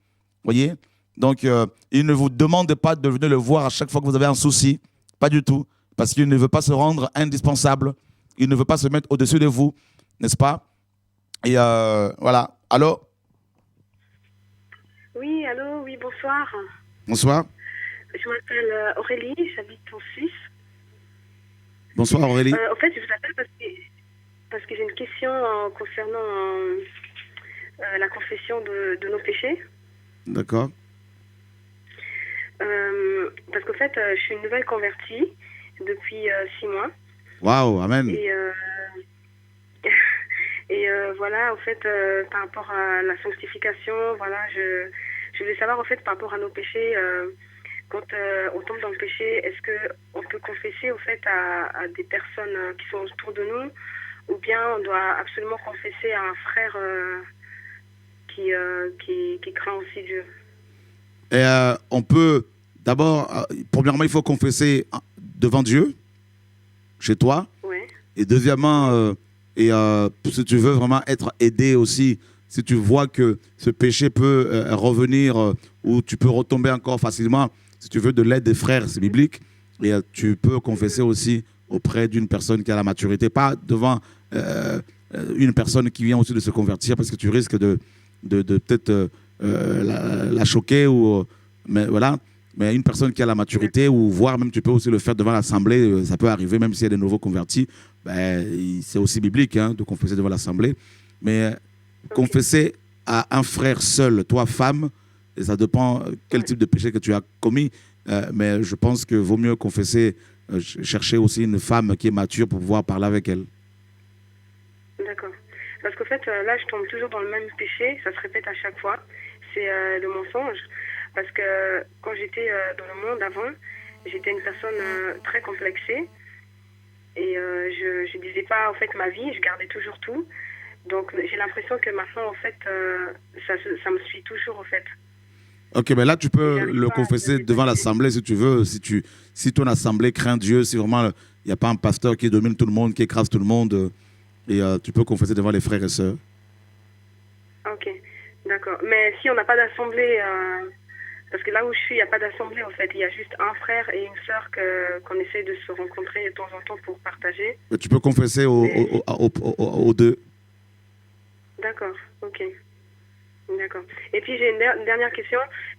Voyez, donc il ne vous demande pas de venir le voir à chaque fois que vous avez un souci. Pas du tout. Parce qu'il ne veut pas se rendre indispensable. Il ne veut pas se mettre au-dessus de vous. N'est-ce pas? Et voilà. Allô? Oui, allô, oui, bonsoir. Bonsoir. Je m'appelle Aurélie, j'habite en Suisse. Bonsoir Aurélie. En fait, je vous appelle parce que j'ai une question concernant la confession de nos péchés. D'accord. Parce qu'en fait, je suis une nouvelle convertie depuis 6 mois. Waouh, amen. Et voilà, en fait, par rapport à la sanctification, voilà, je voulais savoir, en fait, par rapport à nos péchés, quand on tombe dans le péché, est-ce qu'on peut confesser, en fait, à des personnes qui sont autour de nous, ou bien on doit absolument confesser à un frère qui craint aussi Dieu? Et on peut, d'abord, premièrement, il faut confesser devant Dieu, chez toi. Oui. Et deuxièmement, si tu veux vraiment être aidé aussi, si tu vois que ce péché peut revenir ou tu peux retomber encore facilement, si tu veux de l'aide des frères, c'est biblique. Et tu peux confesser aussi auprès d'une personne qui a la maturité, pas devant une personne qui vient aussi de se convertir, parce que tu risques de peut-être la choquer mais voilà. Mais une personne qui a la maturité, ou voire même tu peux aussi le faire devant l'assemblée, ça peut arriver, même s'il y a des nouveaux convertis, c'est aussi biblique de confesser devant l'assemblée. Mais confesser à un frère seul, toi femme, et ça dépend quel type de péché que tu as commis, mais je pense que vaut mieux confesser, chercher aussi une femme qui est mature pour pouvoir parler avec elle. D'accord. Parce qu'en fait, là, je tombe toujours dans le même péché, ça se répète à chaque fois, c'est le mensonge. Parce que quand j'étais dans le monde avant, j'étais une personne très complexée et je disais pas en fait ma vie, je gardais toujours tout. Donc j'ai l'impression que maintenant en fait ça me suit toujours en fait. Ok, mais là tu peux le confesser devant l'assemblée si tu veux, si ton assemblée craint Dieu, si vraiment il n'y a pas un pasteur qui domine tout le monde, qui écrase tout le monde, et tu peux confesser devant les frères et sœurs. Ok, d'accord. Mais si on n'a pas d'assemblée, parce que là où je suis, il n'y a pas d'assemblée en fait, il y a juste un frère et une sœur qu'on essaie de se rencontrer de temps en temps pour partager. Mais tu peux confesser aux deux. D'accord, ok. D'accord. Et puis j'ai une dernière question,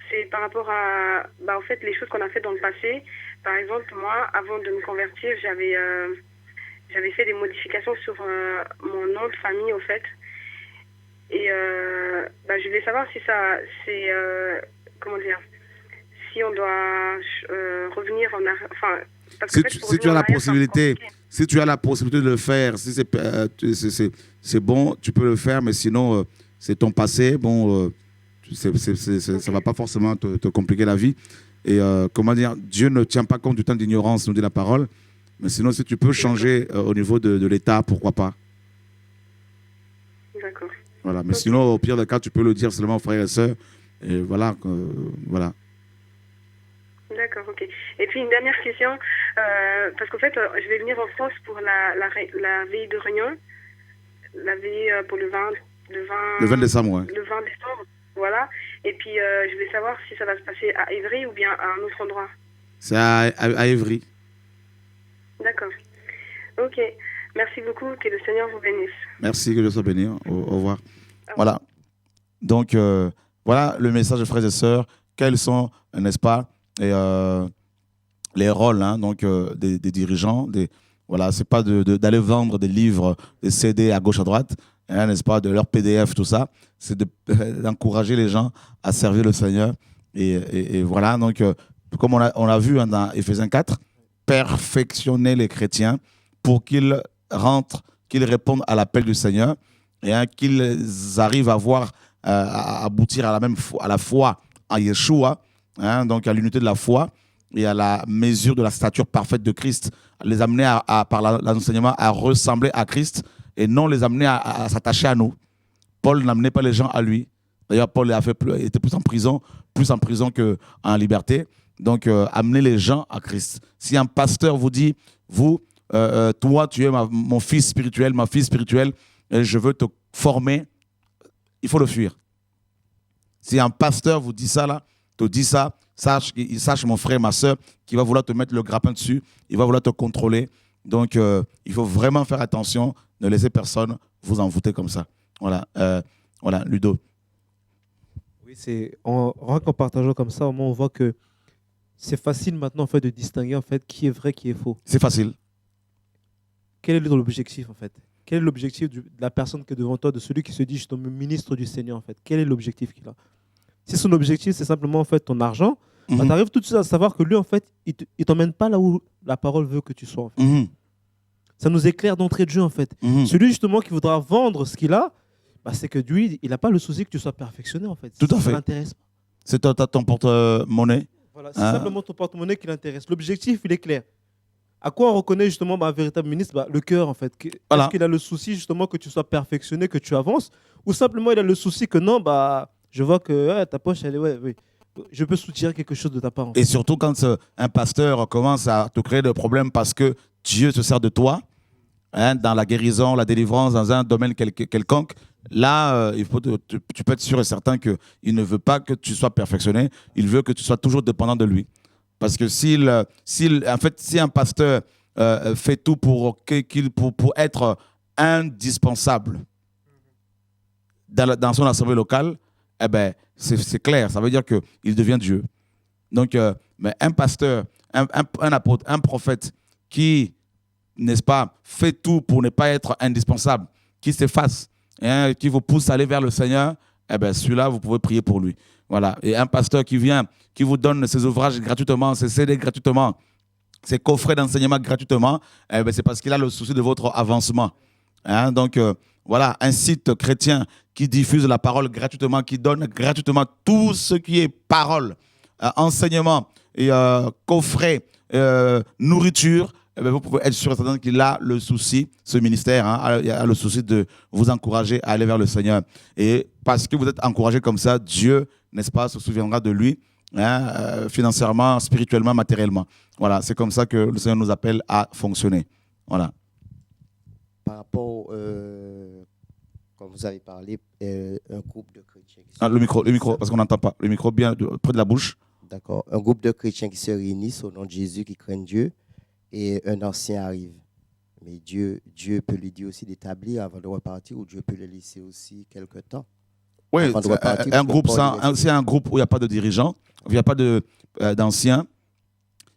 c'est par rapport à en fait, les choses qu'on a fait dans le passé. Par exemple, moi, avant de me convertir, j'avais fait des modifications sur mon nom de famille, au fait. Et je voulais savoir si ça, c'est, comment dire, si on doit revenir en arrière. Enfin, parce que si tu as la possibilité, si tu as la possibilité de le faire, si c'est bon, tu peux le faire, mais sinon, c'est ton passé. Bon, ça ne va pas forcément te compliquer la vie. Et comment dire, Dieu ne tient pas compte du temps d'ignorance, nous dit la parole. Mais sinon, si tu peux changer au niveau de l'État, pourquoi pas. D'accord. Voilà. Mais sinon, au pire des cas, tu peux le dire seulement aux frères et sœurs. Et voilà. Voilà. D'accord, ok. Et puis une dernière question, parce qu'en fait, je vais venir en France pour la veille de réunion, la veille pour le 20 décembre, ouais. Le 20 décembre, voilà. Et puis je voulais savoir si ça va se passer à Évry ou bien à un autre endroit. C'est à Évry. D'accord. Ok. Merci beaucoup. Que le Seigneur vous bénisse. Merci, que Dieu soit béni. Au revoir. Voilà. Donc, voilà le message, frères et sœurs. Quels sont, n'est-ce pas, les rôles donc, des dirigeants. Voilà, ce n'est pas d'aller vendre des livres, des CD à gauche, à droite, n'est-ce pas, de leur PDF, tout ça. C'est d'encourager les gens à servir le Seigneur. Et voilà, donc, comme on a vu dans Éphésiens 4, perfectionner les chrétiens pour qu'ils rentrent, qu'ils répondent à l'appel du Seigneur et qu'ils arrivent à aboutir à la foi en Yeshua, donc à l'unité de la foi et à la mesure de la stature parfaite de Christ, les amener par l'enseignement à ressembler à Christ et non les amener à s'attacher à nous. Paul n'amenait pas les gens à lui. D'ailleurs, Paul était plus en prison qu'en liberté. Donc, amener les gens à Christ. Si un pasteur vous dit, toi, tu es mon fils spirituel, ma fille spirituelle, et je veux te former, il faut le fuir. Si un pasteur vous dit ça, sache mon frère, ma soeur, qui va vouloir te mettre le grappin dessus, il va vouloir te contrôler. Donc, il faut vraiment faire attention, ne laissez personne vous envoûter comme ça. Voilà, Ludo. Oui, en partageant comme ça, au moins on voit que c'est facile maintenant en fait, de distinguer en fait, qui est vrai, qui est faux. C'est facile. Quel est l'objectif en fait? Quel est l'objectif de la personne qui est devant toi, de celui qui se dit je suis le ministre du Seigneur en fait? Quel est l'objectif qu'il a? Si son objectif c'est simplement en fait ton argent, tu arrives tout de suite à savoir que lui en fait il t'emmène pas là où la parole veut que tu sois. En fait. Ça nous éclaire d'entrée de jeu en fait. Celui justement qui voudra vendre ce qu'il a, c'est que lui il n'a pas le souci que tu sois perfectionné en fait. Tout à fait. Ça l'intéresse pas. C'est ton porte-monnaie. Voilà, c'est simplement ton porte-monnaie qui l'intéresse. L'objectif, il est clair. À quoi on reconnaît justement un véritable ministre? Le cœur, en fait. Est-ce qu'il a le souci justement que tu sois perfectionné, que tu avances? Ou simplement il a le souci que non, je vois que ta poche, elle est... Oui. Je peux soutirer quelque chose de ta part. En fait. Et surtout quand un pasteur commence à te créer des problèmes parce que Dieu se sert de toi, hein, dans la guérison, la délivrance, dans un domaine quelconque, là, tu peux être sûr et certain qu'il ne veut pas que tu sois perfectionné, il veut que tu sois toujours dépendant de lui. Parce que si un pasteur fait tout pour être indispensable dans son assemblée locale, eh ben, c'est clair, ça veut dire qu'il devient Dieu. Donc, mais un pasteur, un apôtre, un prophète qui, n'est-ce pas, fait tout pour ne pas être indispensable, qui s'efface, hein, qui vous pousse à aller vers le Seigneur, eh ben, celui-là, vous pouvez prier pour lui. Voilà. Et un pasteur qui vient, qui vous donne ses ouvrages gratuitement, ses CD gratuitement, ses coffrets d'enseignement gratuitement, eh ben, c'est parce qu'il a le souci de votre avancement. Hein? Donc, voilà, un site chrétien qui diffuse la parole gratuitement, qui donne gratuitement tout ce qui est parole, enseignement, et, coffret, nourriture, eh bien, vous pouvez être sûr et certain qu'il a le souci, ce ministère, hein, a le souci de vous encourager à aller vers le Seigneur. Et parce que vous êtes encouragé comme ça, Dieu, n'est-ce pas, se souviendra de lui, hein, financièrement, spirituellement, matériellement. Voilà, c'est comme ça que le Seigneur nous appelle à fonctionner. Voilà. Par rapport, comme vous avez parlé, un groupe de chrétiens. Le micro, parce qu'on n'entend pas. Le micro bien près de la bouche. D'accord. Un groupe de chrétiens qui se réunissent au nom de Jésus, qui craignent Dieu, et un ancien arrive. Mais Dieu peut lui dire aussi d'établir avant de repartir, ou Dieu peut le laisser aussi quelque temps. Oui, un groupe, c'est un groupe où il n'y a pas de dirigeants, où il n'y a pas d'anciens.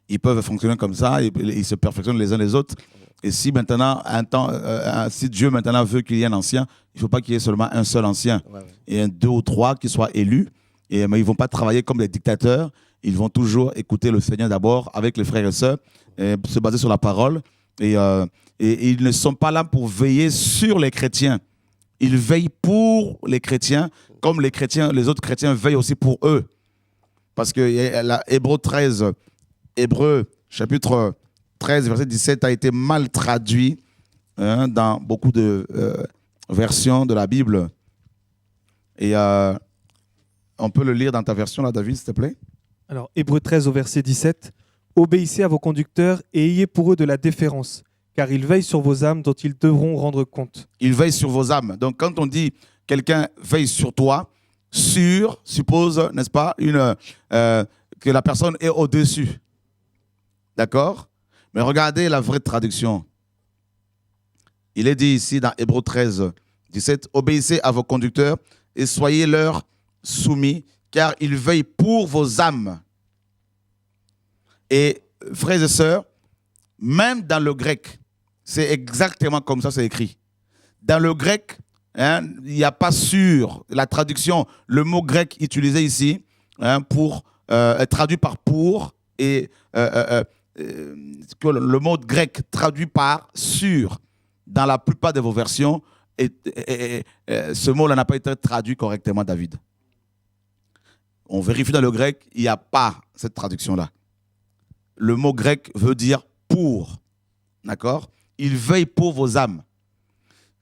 Ils peuvent fonctionner comme ça, ils se perfectionnent les uns les autres. Et si maintenant, si Dieu maintenant veut qu'il y ait un ancien, il ne faut pas qu'il y ait seulement un seul ancien. Ouais. Et 2 ou 3 qui soient élus. Mais ils ne vont pas travailler comme des dictateurs. Ils vont toujours écouter le Seigneur d'abord avec les frères et sœurs, et se baser sur la parole. Et ils ne sont pas là pour veiller sur les chrétiens. Ils veillent pour les chrétiens, comme les autres chrétiens veillent aussi pour eux. Parce que Hébreux chapitre 13, verset 17 a été mal traduit, hein, dans beaucoup de versions de la Bible. Et on peut le lire dans ta version, là, David, s'il te plaît. Alors, Hébreux 13 au verset 17. « Obéissez à vos conducteurs et ayez pour eux de la déférence, car ils veillent sur vos âmes dont ils devront rendre compte. » Ils veillent sur vos âmes. Donc, quand on dit quelqu'un veille sur toi, suppose, n'est-ce pas, que la personne est au-dessus. D'accord ? Mais regardez la vraie traduction. Il est dit ici dans Hébreux 13, 17, « Obéissez à vos conducteurs et soyez leur soumis, car ils veillent pour vos âmes. » Et frères et sœurs, même dans le grec, c'est exactement comme ça c'est écrit. Dans le grec, hein, il n'y a pas sur la traduction, le mot grec utilisé ici, hein, traduit par pour, et le mot grec traduit par sur, dans la plupart de vos versions, ce mot-là n'a pas été traduit correctement, David. On vérifie dans le grec, il n'y a pas cette traduction-là. Le mot grec veut dire pour. D'accord ? Il veille pour vos âmes.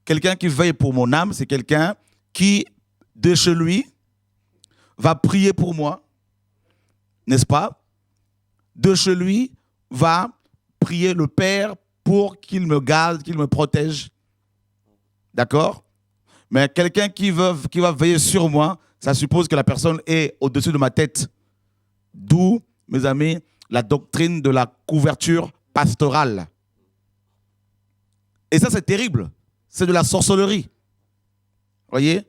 Quelqu'un qui veille pour mon âme, c'est quelqu'un qui, de chez lui, va prier pour moi. N'est-ce pas ? De chez lui, va prier le Père pour qu'il me garde, qu'il me protège. D'accord ? Mais quelqu'un qui va veiller sur moi, ça suppose que la personne est au-dessus de ma tête. D'où, mes amis, la doctrine de la couverture pastorale. Et ça, c'est terrible. C'est de la sorcellerie. Voyez ?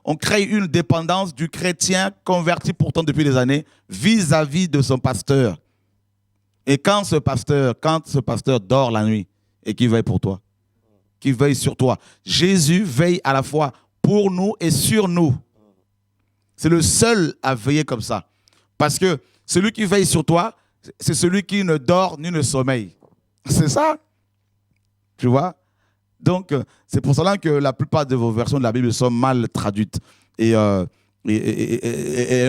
On crée une dépendance du chrétien converti pourtant depuis des années vis-à-vis de son pasteur. Et quand ce pasteur dort la nuit et qu'il veille pour toi, qu'il veille sur toi, Jésus veille à la fois pour nous et sur nous. C'est le seul à veiller comme ça. Parce que celui qui veille sur toi, c'est celui qui ne dort ni ne sommeille. C'est ça. Tu vois ? Donc, c'est pour cela que la plupart de vos versions de la Bible sont mal traduites. Et ces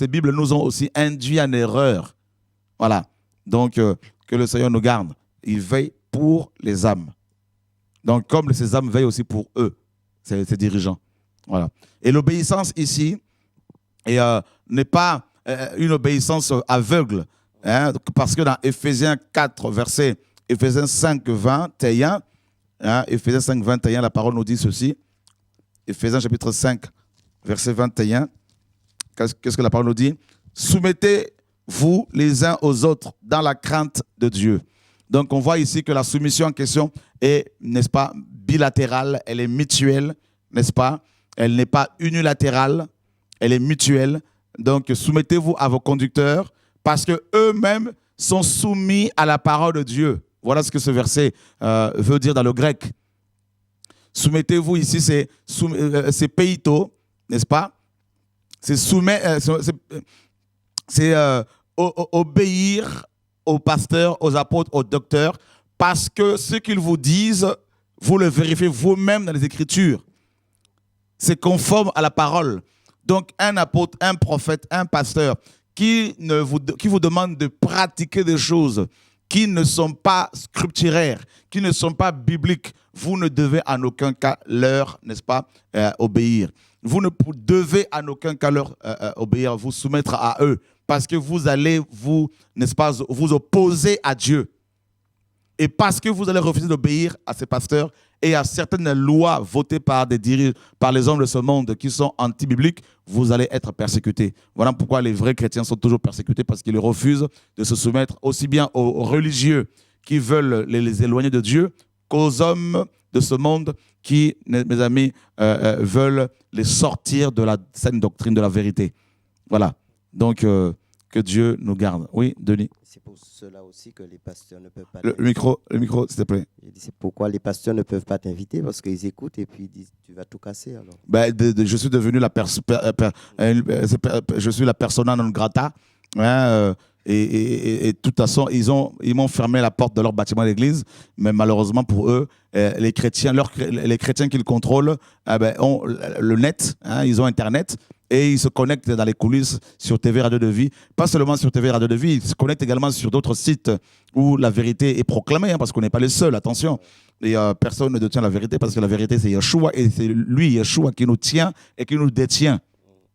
Bibles nous ont aussi induits en erreur. Voilà. Donc, que le Seigneur nous garde. Il veille pour les âmes. Donc, comme ces âmes veillent aussi pour eux, ces dirigeants. Voilà. Et l'obéissance ici n'est pas une obéissance aveugle. Hein, parce que dans Éphésiens 4, verset Éphésiens 5, 21, hein, Éphésiens 5, 21, la parole nous dit ceci. Éphésiens chapitre 5, verset 21. Qu'est-ce que la parole nous dit? Soumettez-vous les uns aux autres dans la crainte de Dieu. Donc, on voit ici que la soumission en question est, n'est-ce pas, bilatérale, elle est mutuelle, n'est-ce pas? Elle n'est pas unilatérale, elle est mutuelle. Donc, soumettez-vous à vos conducteurs parce qu'eux-mêmes sont soumis à la parole de Dieu. Voilà ce que ce verset veut dire dans le grec. Soumettez-vous ici, c'est peito, n'est-ce pas? C'est obéir aux pasteurs, aux apôtres, aux docteurs, parce que ce qu'ils vous disent, vous le vérifiez vous-même dans les Écritures. C'est conforme à la parole. Donc, un apôtre, un prophète, un pasteur qui vous demande de pratiquer des choses qui ne sont pas scripturaires, qui ne sont pas bibliques, vous ne devez en aucun cas leur, n'est-ce pas, obéir. Vous ne devez en aucun cas leur obéir, vous soumettre à eux, parce que vous allez n'est-ce pas, vous opposer à Dieu. Et parce que vous allez refuser d'obéir à ces pasteurs et à certaines lois votées par les hommes de ce monde qui sont anti-bibliques, vous allez être persécutés. Voilà pourquoi les vrais chrétiens sont toujours persécutés, parce qu'ils refusent de se soumettre aussi bien aux religieux qui veulent les éloigner de Dieu qu'aux hommes de ce monde qui, mes amis, veulent les sortir de la saine doctrine de la vérité. Voilà. Donc, que Dieu nous garde. Oui, Denis? C'est pour cela aussi que les pasteurs ne peuvent pas... Le micro, s'il te plaît. C'est pourquoi les pasteurs ne peuvent pas t'inviter, parce qu'ils écoutent et puis ils disent tu vas tout casser alors. Ben, je suis devenu je suis la persona non grata. Hein, et de toute façon, ils m'ont fermé la porte de leur bâtiment d'église, mais malheureusement pour eux, les chrétiens qu'ils contrôlent ont le net, hein, ils ont Internet. Et ils se connectent dans les coulisses sur TV Radio de Vie. Pas seulement sur TV Radio de Vie, ils se connectent également sur d'autres sites où la vérité est proclamée, hein, parce qu'on n'est pas les seuls, attention. Et personne ne détient la vérité, parce que la vérité, c'est Yeshua, et c'est lui, Yeshua, qui nous tient et qui nous détient.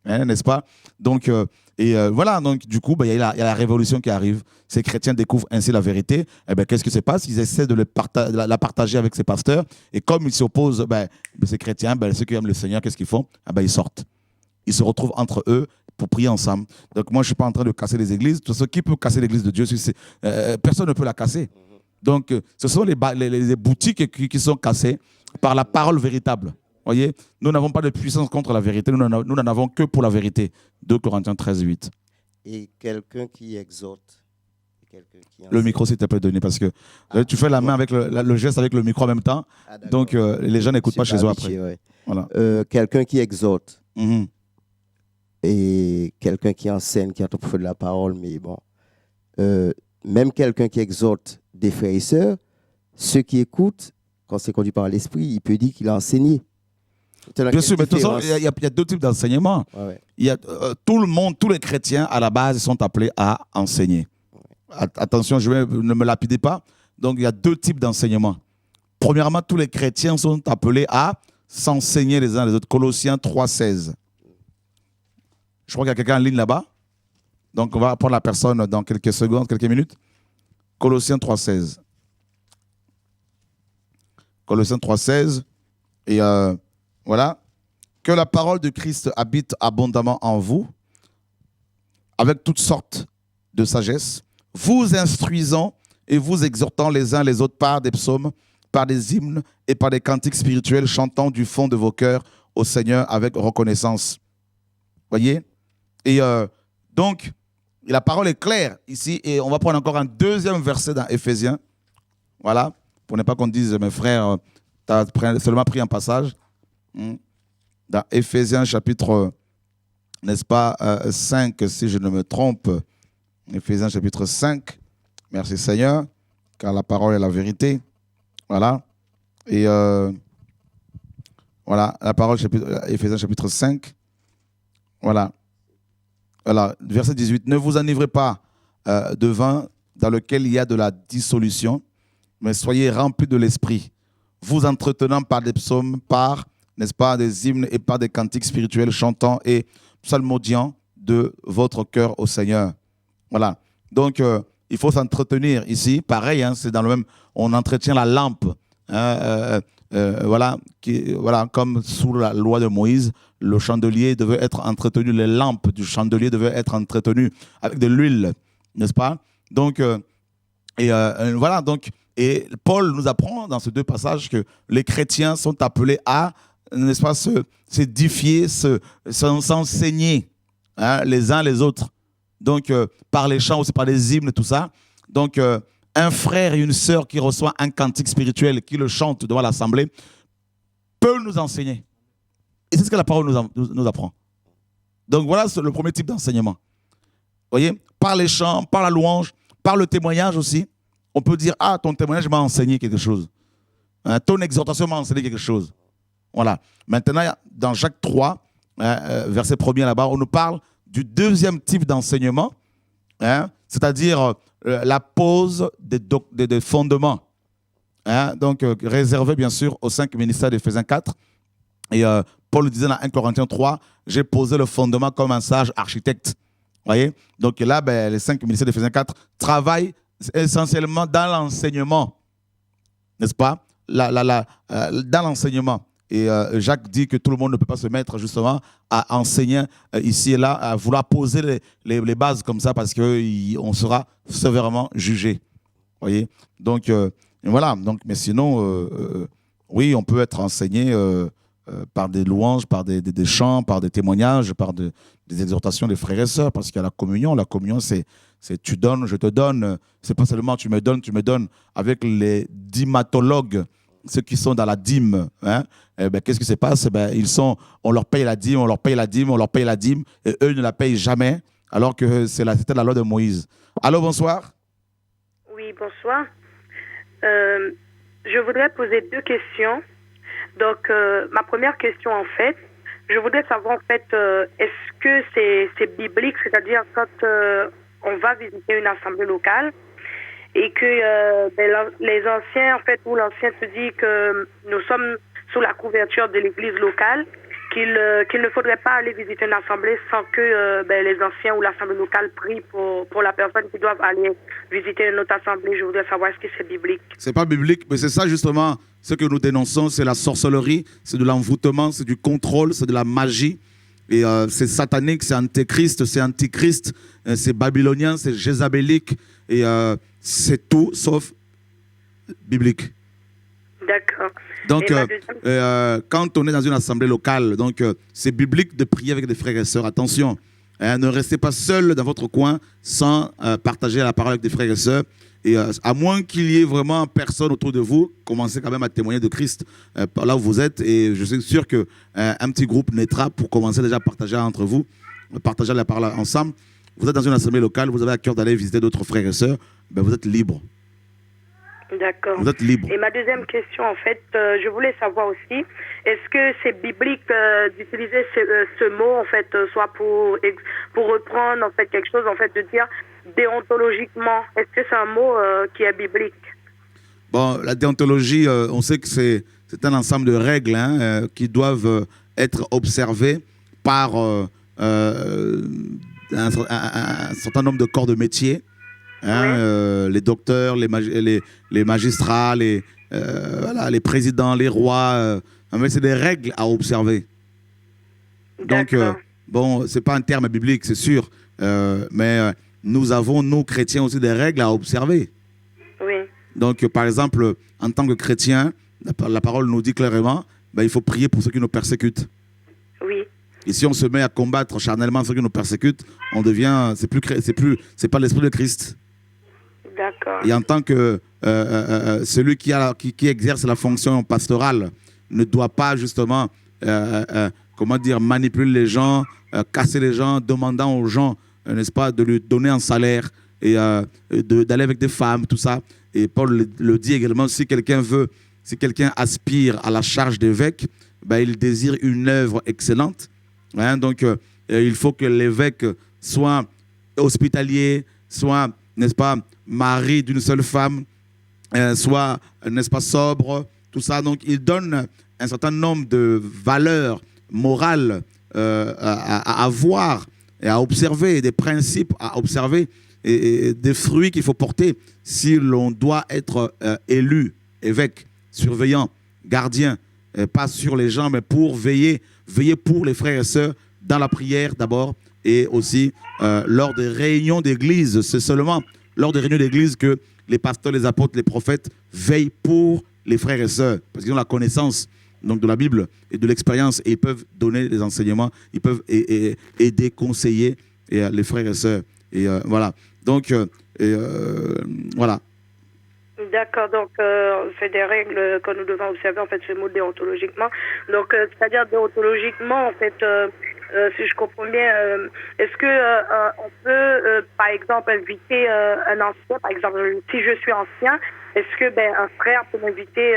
Hein, n'est-ce pas? Donc, voilà, donc du coup, il y a la révolution qui arrive. Ces chrétiens découvrent ainsi la vérité. Qu'est-ce qui se passe? Ils essaient de la partager avec ces pasteurs. Et comme ils s'opposent, ces chrétiens, ceux qui aiment le Seigneur, qu'est-ce qu'ils font? Ils sortent. Ils se retrouvent entre eux pour prier ensemble. Donc moi, je ne suis pas en train de casser les églises. Tout ce qui peut casser l'église de Dieu, personne ne peut la casser. Donc ce sont les boutiques qui sont cassées par la parole véritable. Voyez, nous n'avons pas de puissance contre la vérité, nous n'en avons que pour la vérité. 2 Corinthiens 13, 8. Et quelqu'un qui exhorte. Le micro, s'il te plaît, Denis, parce que tu fais la main avec le geste avec le micro en même temps. Donc les gens n'écoutent pas chez eux après. Ouais. Voilà. Quelqu'un qui exhorte. Et quelqu'un qui enseigne, qui entend de la parole, mais bon, même quelqu'un qui exhorte des frères et sœurs, ceux qui écoutent, quand c'est conduit par l'esprit, il peut dire qu'il a enseigné. Bien sûr, mais de toute façon, il y a deux types d'enseignements. Ouais. Il y a tout le monde, tous les chrétiens à la base sont appelés à enseigner. Attention, ne me lapidez pas. Donc il y a deux types d'enseignements. Premièrement, tous les chrétiens sont appelés à s'enseigner les uns les autres. Colossiens 3,16. Je crois qu'il y a quelqu'un en ligne là-bas. Donc, on va prendre la personne dans quelques secondes, quelques minutes. Colossiens 3,16. Colossiens 3,16. Et voilà. Que la parole de Christ habite abondamment en vous, avec toutes sortes de sagesse, vous instruisant et vous exhortant les uns les autres par des psaumes, par des hymnes et par des cantiques spirituels, chantant du fond de vos cœurs au Seigneur avec reconnaissance. Voyez? Et donc, la parole est claire ici, et on va prendre encore un deuxième verset dans Éphésiens. Voilà, pour ne pas qu'on dise, mes frères, tu as seulement pris un passage. Dans Éphésiens chapitre, n'est-ce pas, 5, si je ne me trompe. Éphésiens chapitre 5. Merci Seigneur, car la parole est la vérité. Voilà. Et voilà, la parole, Éphésiens chapitre 5. Voilà. Voilà, verset 18. Ne vous enivrez pas de vin dans lequel il y a de la dissolution, mais soyez remplis de l'esprit, vous entretenant par des psaumes, par, n'est-ce pas, des hymnes et par des cantiques spirituels, chantant et psalmodiant de votre cœur au Seigneur. Voilà. Donc, il faut s'entretenir ici. Pareil, hein, c'est dans le même. On entretient la lampe. Hein, voilà, comme sous la loi de Moïse, le chandelier devait être entretenu, les lampes du chandelier devaient être entretenues avec de l'huile, n'est-ce pas? Donc, voilà. Donc, et Paul nous apprend dans ces deux passages que les chrétiens sont appelés à, n'est-ce pas, s'édifier, s'enseigner, hein, les uns les autres. Donc, par les chants, aussi par les hymnes, tout ça. Donc, un frère et une sœur qui reçoit un cantique spirituel, qui le chante devant l'assemblée, peut nous enseigner. Et c'est ce que la parole nous apprend. Donc, voilà le premier type d'enseignement. Vous voyez, par les chants, par la louange, par le témoignage aussi, on peut dire, ah, ton témoignage m'a enseigné quelque chose. Hein, ton exhortation m'a enseigné quelque chose. Voilà. Maintenant, dans Jacques 3, verset 1er là-bas, on nous parle du deuxième type d'enseignement, hein, c'est-à-dire la pose des fondements. Hein, donc, réservé bien sûr aux 5 ministères d'Éphésiens 4. Et Paul disait dans 1 Corinthiens 3, j'ai posé le fondement comme un sage architecte. Vous voyez? Donc là, les 5 ministères d'Éphésiens 4 travaillent essentiellement dans l'enseignement. N'est-ce pas? Dans l'enseignement. Et Jacques dit que tout le monde ne peut pas se mettre justement à enseigner ici et là, à vouloir poser les bases comme ça parce qu'on sera sévèrement jugé. Vous voyez? Donc, voilà. Donc, mais sinon, oui, on peut être enseigné par des louanges, par des chants, par des témoignages, par des exhortations des frères et sœurs, parce qu'il y a la communion. La communion, c'est tu donnes, je te donne. C'est pas seulement tu me donnes. Avec les dîmatologues, ceux qui sont dans la dîme, hein, qu'est-ce qui se passe? On leur paye la dîme, on leur paye la dîme, et eux ne la payent jamais, alors que c'était la loi de Moïse. Allô, bonsoir. Oui, bonsoir. Je voudrais poser 2 questions. Donc, ma première question, en fait, je voudrais savoir, en fait, est-ce que c'est biblique, c'est-à-dire quand on va visiter une assemblée locale et que les anciens, en fait, ou l'ancien se dit que nous sommes sous la couverture de l'église locale, qu'il ne faudrait pas aller visiter une assemblée sans que les anciens ou l'assemblée locale prient pour la personne qui doit aller visiter une autre assemblée. Je voudrais savoir est-ce que c'est biblique. C'est pas biblique, mais c'est ça justement ce que nous dénonçons, c'est la sorcellerie, c'est de l'envoûtement, c'est du contrôle, c'est de la magie. Et c'est satanique, c'est antéchrist, c'est antichrist, c'est babylonien, c'est jézabélique, et c'est tout sauf biblique. D'accord. Donc, quand on est dans une assemblée locale, donc c'est biblique de prier avec des frères et sœurs. Attention, ne restez pas seul dans votre coin sans partager la parole avec des frères et sœurs. Et à moins qu'il y ait vraiment personne autour de vous, commencez quand même à témoigner de Christ là où vous êtes. Et je suis sûr qu'un petit groupe naîtra pour commencer déjà à partager entre vous, partager la parole ensemble. Vous êtes dans une assemblée locale, vous avez à cœur d'aller visiter d'autres frères et sœurs, vous êtes libre. D'accord. Vous êtes libre. Et ma deuxième question, en fait, je voulais savoir aussi, est-ce que c'est biblique d'utiliser ce mot, en fait, soit pour reprendre, en fait, quelque chose, en fait, de dire déontologiquement, est-ce que c'est un mot qui est biblique? Bon, la déontologie, on sait que c'est un ensemble de règles qui doivent être observées par un certain nombre de corps de métier. Hein, les docteurs, les magistrats, les présidents, les rois. Mais c'est des règles à observer. Donc, bon, c'est pas un terme biblique, c'est sûr. Mais nous avons, nous, chrétiens, aussi des règles à observer. Oui. Donc, par exemple, en tant que chrétien, la parole nous dit clairement, il faut prier pour ceux qui nous persécutent. Oui. Et si on se met à combattre charnellement ceux qui nous persécutent, on devient, c'est pas l'esprit de Christ. D'accord. Et en tant que celui qui exerce la fonction pastorale ne doit pas justement, manipuler les gens, casser les gens, demandant aux gens, n'est-ce pas, de lui donner un salaire et d'aller avec des femmes, tout ça. Et Paul le dit également, si quelqu'un aspire à la charge d'évêque, il désire une œuvre excellente. Hein, donc, il faut que l'évêque soit hospitalier, soit, n'est-ce pas, mari d'une seule femme, soit, n'est-ce pas, sobre, tout ça. Donc, il donne un certain nombre de valeurs morales à avoir et à observer, des principes à observer. des fruits qu'il faut porter si l'on doit être élu, évêque, surveillant, gardien, pas sur les gens, mais pour veiller pour les frères et sœurs dans la prière d'abord et aussi lors des réunions d'église. C'est seulement lors des réunions d'église que les pasteurs, les apôtres, les prophètes veillent pour les frères et sœurs parce qu'ils ont la connaissance donc, de la Bible et de l'expérience et ils peuvent donner des enseignements, ils peuvent aider, conseiller les frères et sœurs. Et voilà. Donc, voilà. D'accord, donc c'est des règles que nous devons observer en fait ce mot déontologiquement. Donc c'est-à-dire déontologiquement en fait, si je comprends bien, est-ce que on peut par exemple inviter un ancien, par exemple si je suis ancien, est-ce que un frère peut m'inviter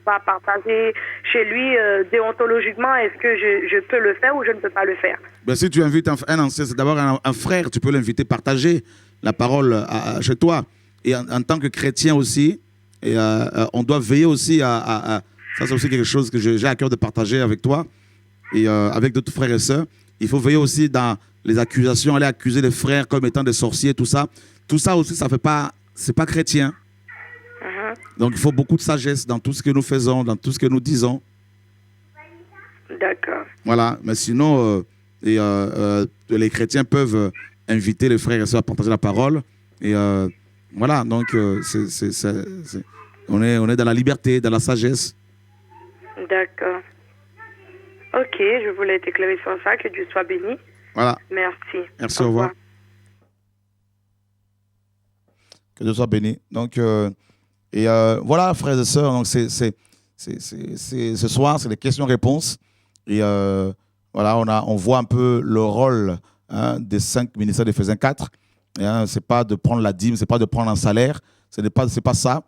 à partager chez lui déontologiquement, est-ce que je peux le faire ou je ne peux pas le faire? Si tu invites un ancien, c'est d'abord un frère, tu peux l'inviter à partager la parole chez toi. Et en tant que chrétien aussi, on doit veiller aussi à ça c'est aussi quelque chose que j'ai à cœur de partager avec toi et avec d'autres frères et sœurs. Il faut veiller aussi dans les accusations, aller accuser les frères comme étant des sorciers, tout ça. Tout ça aussi, c'est pas chrétien. Donc il faut beaucoup de sagesse dans tout ce que nous faisons, dans tout ce que nous disons. D'accord. Voilà, mais sinon, les chrétiens peuvent inviter les frères et sœurs à partager la parole. Et voilà, donc on est dans la liberté, dans la sagesse. D'accord. Ok, je voulais être éclairé sur ça, que Dieu soit béni. Voilà. Merci. Merci, au revoir. Que Dieu soit béni. Donc, voilà, frères et sœurs, donc ce soir, c'est des questions-réponses. Et voilà, on voit un peu le rôle des 5 ministères d'Éphésiens 4. C'est pas de prendre la dîme, c'est pas de prendre un salaire, c'est pas ça.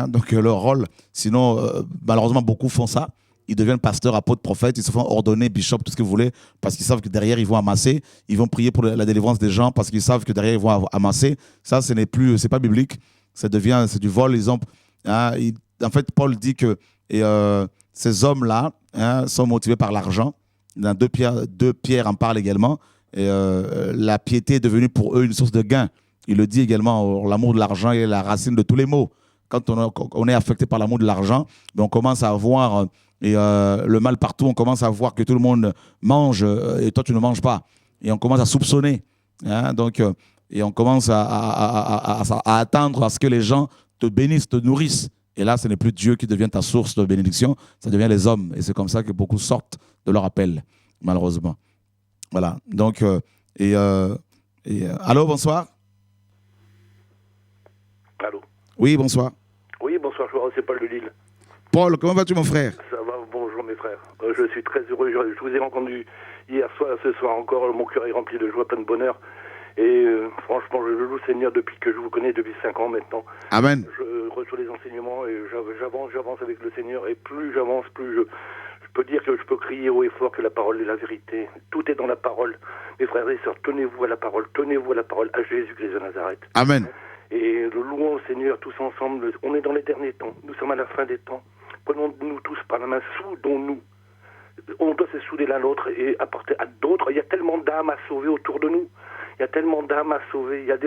Donc leur rôle, sinon malheureusement beaucoup font ça. Ils deviennent pasteurs, apôtres, prophètes, ils se font ordonner, bishop, tout ce que vous voulez, parce qu'ils savent que derrière ils vont amasser, ils vont prier pour la délivrance des gens, parce qu'ils savent que derrière ils vont amasser. Ça, c'est pas biblique, c'est du vol. En fait, Paul dit que ces hommes-là sont motivés par l'argent. Dans 2 Pierre en parle également. Et la piété est devenue pour eux une source de gain. Il le dit également, l'amour de l'argent est la racine de tous les maux. Quand on est affecté par l'amour de l'argent, on commence à voir le mal partout, on commence à voir que tout le monde mange et toi tu ne manges pas. Et on commence à soupçonner. Et on commence à attendre à ce que les gens te bénissent, te nourrissent. Et là, ce n'est plus Dieu qui devient ta source de bénédiction, ça devient les hommes. Et c'est comme ça que beaucoup sortent de leur appel, malheureusement. Voilà, donc, allô, bonsoir. Allô. Oui, bonsoir. Oui, bonsoir, c'est Paul de Lille. Paul, comment vas-tu, mon frère? Ça va, bonjour mes frères. Je suis très heureux, je vous ai entendu hier soir, ce soir encore, mon cœur est rempli de joie, plein de bonheur. Et franchement, je loue le Seigneur depuis que je vous connais, depuis 5 ans maintenant. Amen. Je reçois les enseignements et j'avance avec le Seigneur. Et plus j'avance, plus je peux dire que je peux crier haut et fort que la parole est la vérité. Tout est dans la parole. Mes frères et sœurs, tenez-vous à la parole à Jésus-Christ de Nazareth. Amen. Et le louons au Seigneur tous ensemble. On est dans les derniers temps. Nous sommes à la fin des temps. Prenons-nous tous par la main, soudons-nous. On doit se souder l'un l'autre et apporter à d'autres. Il y a tellement d'âmes à sauver autour de nous. Il y a tellement d'âmes à sauver. La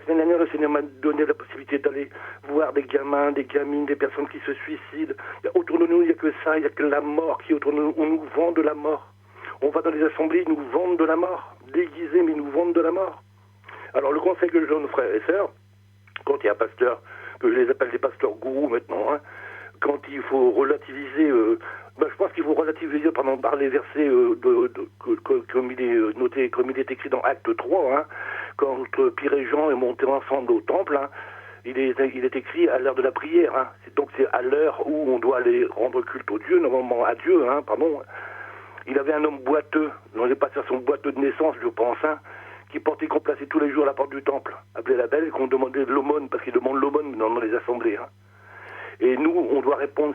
semaine dernière, le Seigneur m'a donné la possibilité d'aller voir des gamins, des gamines, des personnes qui se suicident. Autour de nous, il n'y a que ça, il n'y a que la mort qui est autour de nous. On nous vend de la mort. On va dans les assemblées, ils nous vendent de la mort. Déguisés, mais ils nous vendent de la mort. Alors le conseil que je donne aux frères et sœurs, quand il y a un pasteur, que je les appelle des pasteurs gourous maintenant, quand il faut relativiser, je pense qu'il faut relativiser par les versets comme il est noté, comme il est écrit dans Acte 3, quand Pierre et Jean est montés ensemble au temple, il est écrit à l'heure de la prière. Donc c'est à l'heure où on doit aller rendre culte au Dieu, normalement à Dieu, Il avait un homme boiteux, les pasteurs sont boiteux de naissance, je pense, qui portait, qu'on plaçait tous les jours à la porte du temple, appelé la belle, et qu'on demandait de l'aumône, parce qu'ils demandent l'aumône dans les assemblées. Et nous, on doit répondre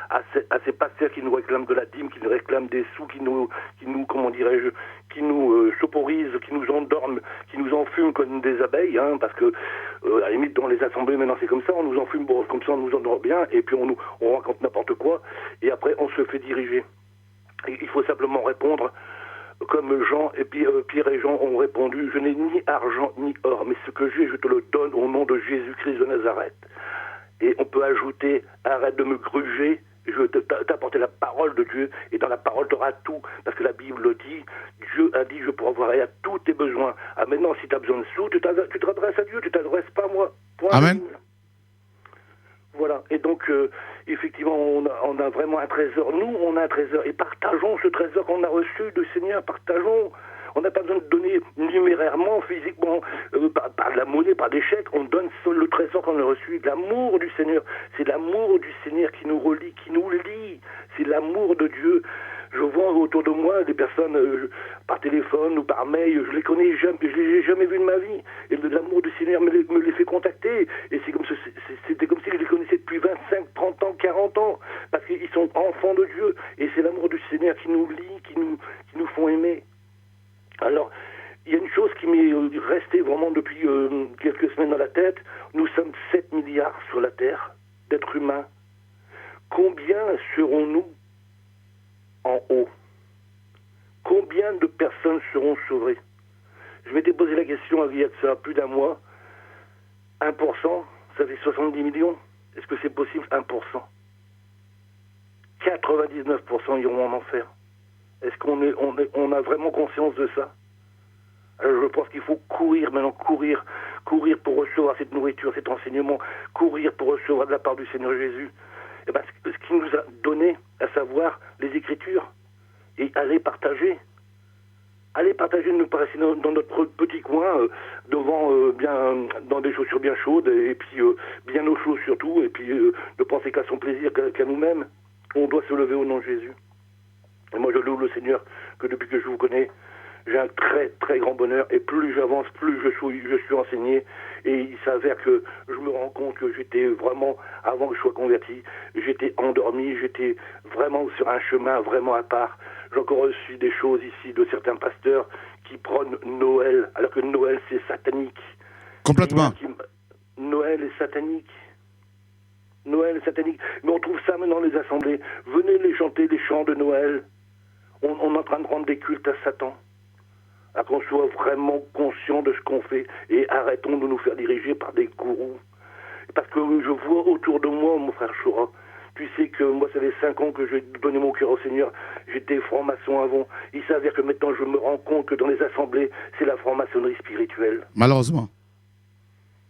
à ces pasteurs qui nous réclament de la dîme, qui nous réclament des sous, qui nous comment dirais-je, qui nous soporisent, qui nous endorment, qui nous enfument comme des abeilles, parce que, à la limite, dans les assemblées, maintenant c'est comme ça, on nous enfume, comme ça on nous endort bien, et puis on raconte n'importe quoi, et après on se fait diriger. Et il faut simplement répondre comme Jean et Pierre et Jean ont répondu, je n'ai ni argent ni or, mais ce que j'ai, je te le donne au nom de Jésus-Christ de Nazareth. Et on peut ajouter, arrête de me gruger, je vais t'apporter la parole de Dieu, et dans la parole tu auras tout, parce que la Bible le dit, Dieu a dit, je pourvoirai à tous tes besoins. Ah maintenant, si tu as besoin de sous, tu t'adresses à Dieu, tu t'adresses pas à moi. Point. Amen. Voilà, et donc effectivement on a vraiment un trésor, nous on a un trésor, et partageons ce trésor qu'on a reçu du Seigneur, partageons. On n'a pas besoin de donner numérairement, physiquement, par de la monnaie, par des chèques. On donne le trésor qu'on a reçu, l'amour du Seigneur. C'est l'amour du Seigneur qui nous relie, qui nous lie. C'est l'amour de Dieu. Je vois autour de moi des personnes par téléphone ou par mail, je les connais jamais, je les ai jamais vues de ma vie. Et l'amour du Seigneur me les fait contacter. Et c'était comme si je les connaissais depuis 25, 30 ans, 40 ans. Parce qu'ils sont enfants de Dieu. Et c'est l'amour du Seigneur qui nous lie, qui nous font aimer. Alors, il y a une chose qui m'est restée vraiment depuis quelques semaines dans la tête. Nous sommes 7 milliards sur la Terre d'êtres humains. Combien serons-nous en haut? Combien de personnes seront sauvées? Je m'étais posé la question il y a de ça plus d'un mois. 1%, ça fait 70 millions. Est-ce que c'est possible? 1%. 99% iront en enfer. Est-ce qu'on a vraiment conscience de ça? Alors je pense qu'il faut courir maintenant, courir pour recevoir cette nourriture, cet enseignement, courir pour recevoir de la part du Seigneur Jésus. Et ben, ce qu'il nous a donné, à savoir les Écritures, et aller partager. Allez partager, ne pas rester dans notre petit coin, dans des chaussures bien chaudes, et puis bien au chaud surtout, et puis ne penser qu'à son plaisir, qu'à nous-mêmes. On doit se lever au nom de Jésus. Et moi, je loue le Seigneur que depuis que je vous connais, j'ai un très, très grand bonheur. Et plus j'avance, plus je suis enseigné. Et il s'avère que je me rends compte que j'étais vraiment, avant que je sois converti, j'étais endormi, j'étais vraiment sur un chemin vraiment à part. J'ai encore reçu des choses ici de certains pasteurs qui prônent Noël, alors que Noël, c'est satanique. Complètement. Noël est satanique. Noël est satanique. Mais on trouve ça maintenant dans les assemblées. Venez les chanter des chants de Noël. On est en train de rendre des cultes à Satan. À qu'on soit vraiment conscient de ce qu'on fait et arrêtons de nous faire diriger par des gourous. Parce que je vois autour de moi, mon frère Choura, tu sais que moi, ça fait 5 ans que j'ai donné mon cœur au Seigneur. J'étais franc-maçon avant. Il s'avère que maintenant, je me rends compte que dans les assemblées, c'est la franc-maçonnerie spirituelle. Malheureusement.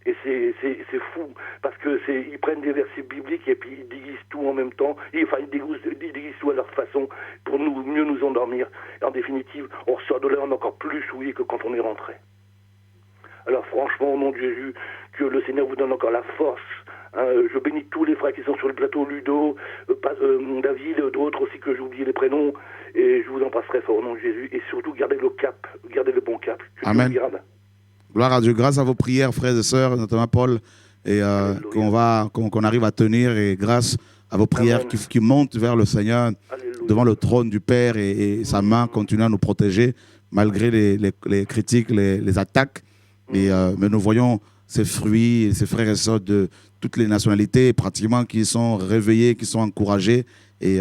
Et c'est fou, parce que ils prennent des versets bibliques et puis ils déguisent tout en même temps. Ils déguisent tout à leur façon pour mieux nous endormir. Et en définitive, on ressort de là, on est encore plus souillé que quand on est rentré. Alors franchement, au nom de Jésus, que le Seigneur vous donne encore la force. Je bénis tous les frères qui sont sur le plateau, Ludo, David, d'autres aussi que j'ai oublié les prénoms. Et je vous embrasse très fort au nom de Jésus. Et surtout, gardez le cap, gardez le bon cap. Que Amen. Dieu vous garde. Gloire à Dieu, grâce à vos prières, frères et sœurs, notamment Paul, et qu'on arrive à tenir, et grâce à vos prières qui montent vers le Seigneur, Alléluia. Devant le trône du Père, et sa main continue à nous protéger, malgré les critiques, les attaques. Mais nous voyons ces fruits, ces frères et sœurs de toutes les nationalités, pratiquement, qui sont réveillés, qui sont encouragés, et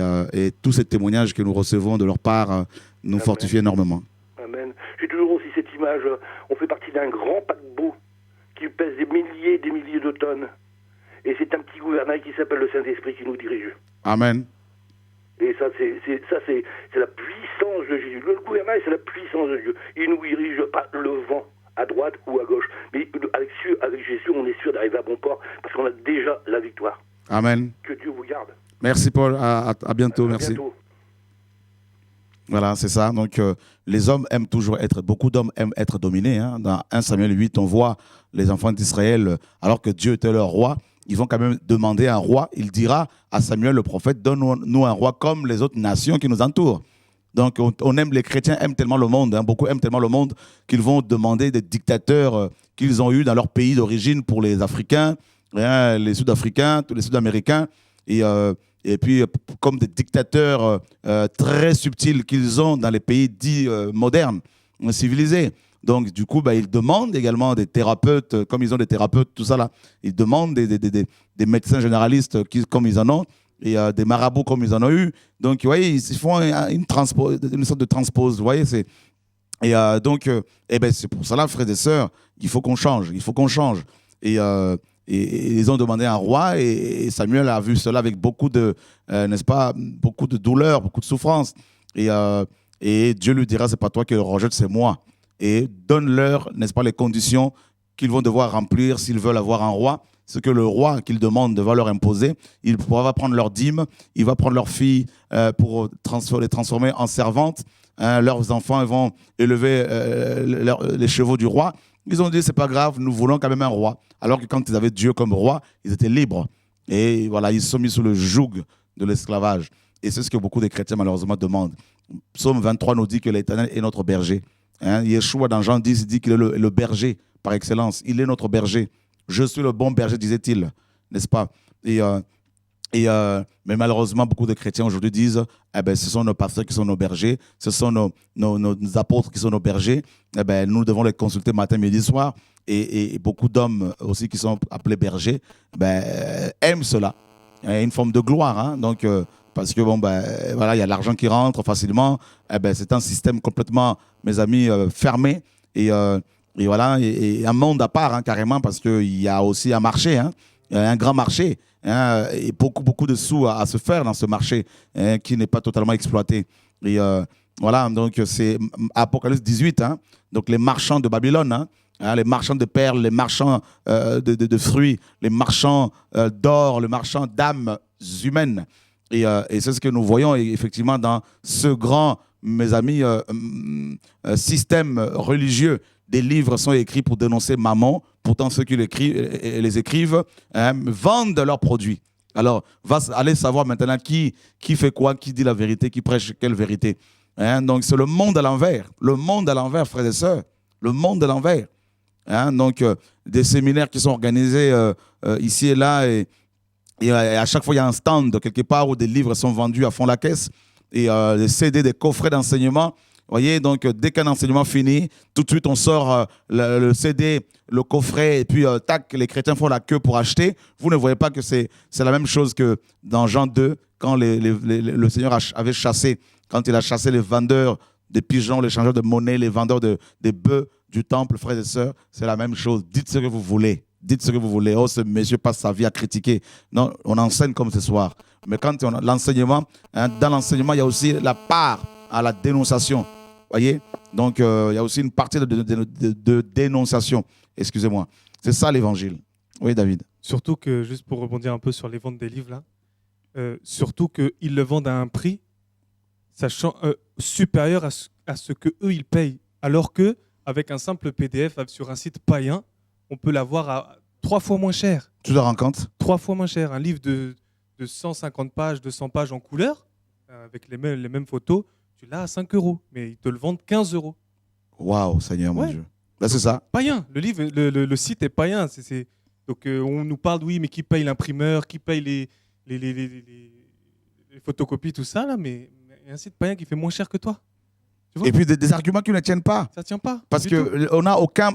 tous ces témoignages que nous recevons de leur part nous fortifient énormément. Amen. J'ai toujours aussi cette image, on fait partie d'un grand paquebot qui pèse des milliers de tonnes. Et c'est un petit gouvernail qui s'appelle le Saint-Esprit qui nous dirige. Amen. Et ça, c'est la puissance de Jésus. Le gouvernail, c'est la puissance de Dieu. Il nous dirige pas le vent à droite ou à gauche. Mais avec Jésus, on est sûr d'arriver à bon port parce qu'on a déjà la victoire. Amen. Que Dieu vous garde. Merci Paul, à bientôt. Merci. Bientôt. Voilà, c'est ça. Donc, les hommes aiment toujours beaucoup d'hommes aiment être dominés. Hein. Dans 1 Samuel 8, on voit les enfants d'Israël, alors que Dieu était leur roi, ils vont quand même demander un roi. Il dira à Samuel le prophète, donne-nous un roi comme les autres nations qui nous entourent. Donc, on aime, les chrétiens aiment tellement le monde, hein, beaucoup aiment tellement le monde qu'ils vont demander des dictateurs qu'ils ont eus dans leur pays d'origine pour les Africains, hein, les Sud-Africains, tous les Sud-Américains, et puis comme des dictateurs très subtils qu'ils ont dans les pays dits modernes, civilisés. Donc, du coup, ils demandent également des thérapeutes, comme ils ont des thérapeutes, tout ça là. Ils demandent des médecins généralistes, comme ils en ont. et des marabouts comme ils en ont eu. Donc, vous voyez, ils font une sorte de transpose. Vous voyez, c'est... Et donc, c'est pour cela, frères et sœurs, il faut qu'on change. Il faut qu'on change. Et ils ont demandé un roi, et Samuel a vu cela avec beaucoup de, n'est-ce pas, beaucoup de douleur, beaucoup de souffrance. Et Dieu lui dira, c'est pas toi qui le rejette, c'est moi. Et donne-leur, n'est-ce pas, les conditions qu'ils vont devoir remplir s'ils veulent avoir un roi. Ce que le roi qu'ils demandent va leur imposer. Il va prendre leurs dîmes, il va prendre leurs filles pour les transformer en servantes. Leurs enfants ils vont élever les chevaux du roi. Ils ont dit, c'est pas grave, nous voulons quand même un roi. Alors que quand ils avaient Dieu comme roi, ils étaient libres. Et voilà, ils se sont mis sous le joug de l'esclavage. Et c'est ce que beaucoup de chrétiens, malheureusement, demandent. Psaume 23 nous dit que l'Éternel est notre berger. Yeshua, dans Jean 10, il dit qu'il est le berger par excellence. Il est notre berger. Je suis le bon berger, disait-il, n'est-ce pas? Mais malheureusement, beaucoup de chrétiens aujourd'hui disent, ce sont nos pasteurs qui sont nos bergers, ce sont nos apôtres qui sont nos bergers. Nous devons les consulter matin, midi, soir. Et beaucoup d'hommes aussi qui sont appelés bergers aiment cela. Il y a une forme de gloire, hein? Donc, parce que voilà, il y a l'argent qui rentre facilement. C'est un système complètement, mes amis, fermé. Et voilà, et un monde à part, hein, carrément, parce qu'il y a aussi un marché, hein, un grand marché, hein, et beaucoup de sous à se faire dans ce marché, hein, qui n'est pas totalement exploité. Et voilà, donc c'est Apocalypse 18, hein, donc les marchands de Babylone, hein, les marchands de perles, les marchands de fruits, les marchands d'or, les marchands d'âmes humaines. Et c'est ce que nous voyons effectivement dans ce grand, mes amis, système religieux. Des livres sont écrits pour dénoncer Mammon. Pourtant, ceux qui les écrivent vendent leurs produits. Alors, allez savoir maintenant qui fait quoi, qui dit la vérité, qui prêche quelle vérité. Donc, c'est le monde à l'envers. Le monde à l'envers, frères et sœurs. Le monde à l'envers. Donc, des séminaires qui sont organisés ici et là. Et à chaque fois, il y a un stand quelque part où des livres sont vendus à fond la caisse. Et des CD, des coffrets d'enseignement. Vous voyez, donc dès qu'un enseignement finit, tout de suite on sort le CD, le coffret, et puis tac, les chrétiens font la queue pour acheter. Vous ne voyez pas que c'est la même chose que dans Jean 2, quand le Seigneur avait chassé, quand il a chassé les vendeurs de pigeons, les changeurs de monnaie, les vendeurs des bœufs du temple, frères et sœurs, c'est la même chose. Dites ce que vous voulez. Dites ce que vous voulez. Oh, ce monsieur passe sa vie à critiquer. Non, on enseigne comme ce soir. Mais quand on a l'enseignement, dans l'enseignement, il y a aussi la part à la dénonciation. Voyez, donc il y a aussi une partie de dénonciation. Excusez-moi. C'est ça l'évangile. Oui, David. Surtout que, juste pour rebondir un peu sur les ventes des livres, là, surtout qu'ils le vendent à un prix sachant, supérieur à ce qu'eux, ils payent. Alors qu'avec un simple PDF sur un site païen, on peut l'avoir à 3 fois moins cher. Tu te rends compte? 3 fois moins cher. Un livre de 150 pages, 200 pages en couleur, avec les mêmes photos, tu l'as à 5 €, mais ils te le vendent 15 €. Waouh, Seigneur, mon Dieu. Là, c'est ça. Païen. Le livre, le site est païen. Donc, on nous parle, oui, mais qui paye l'imprimeur, qui paye les photocopies, tout ça, là, mais il y a un site païen qui fait moins cher que toi. Et puis des arguments qui ne tiennent pas. Ça ne tient pas. Parce qu'on n'a aucun.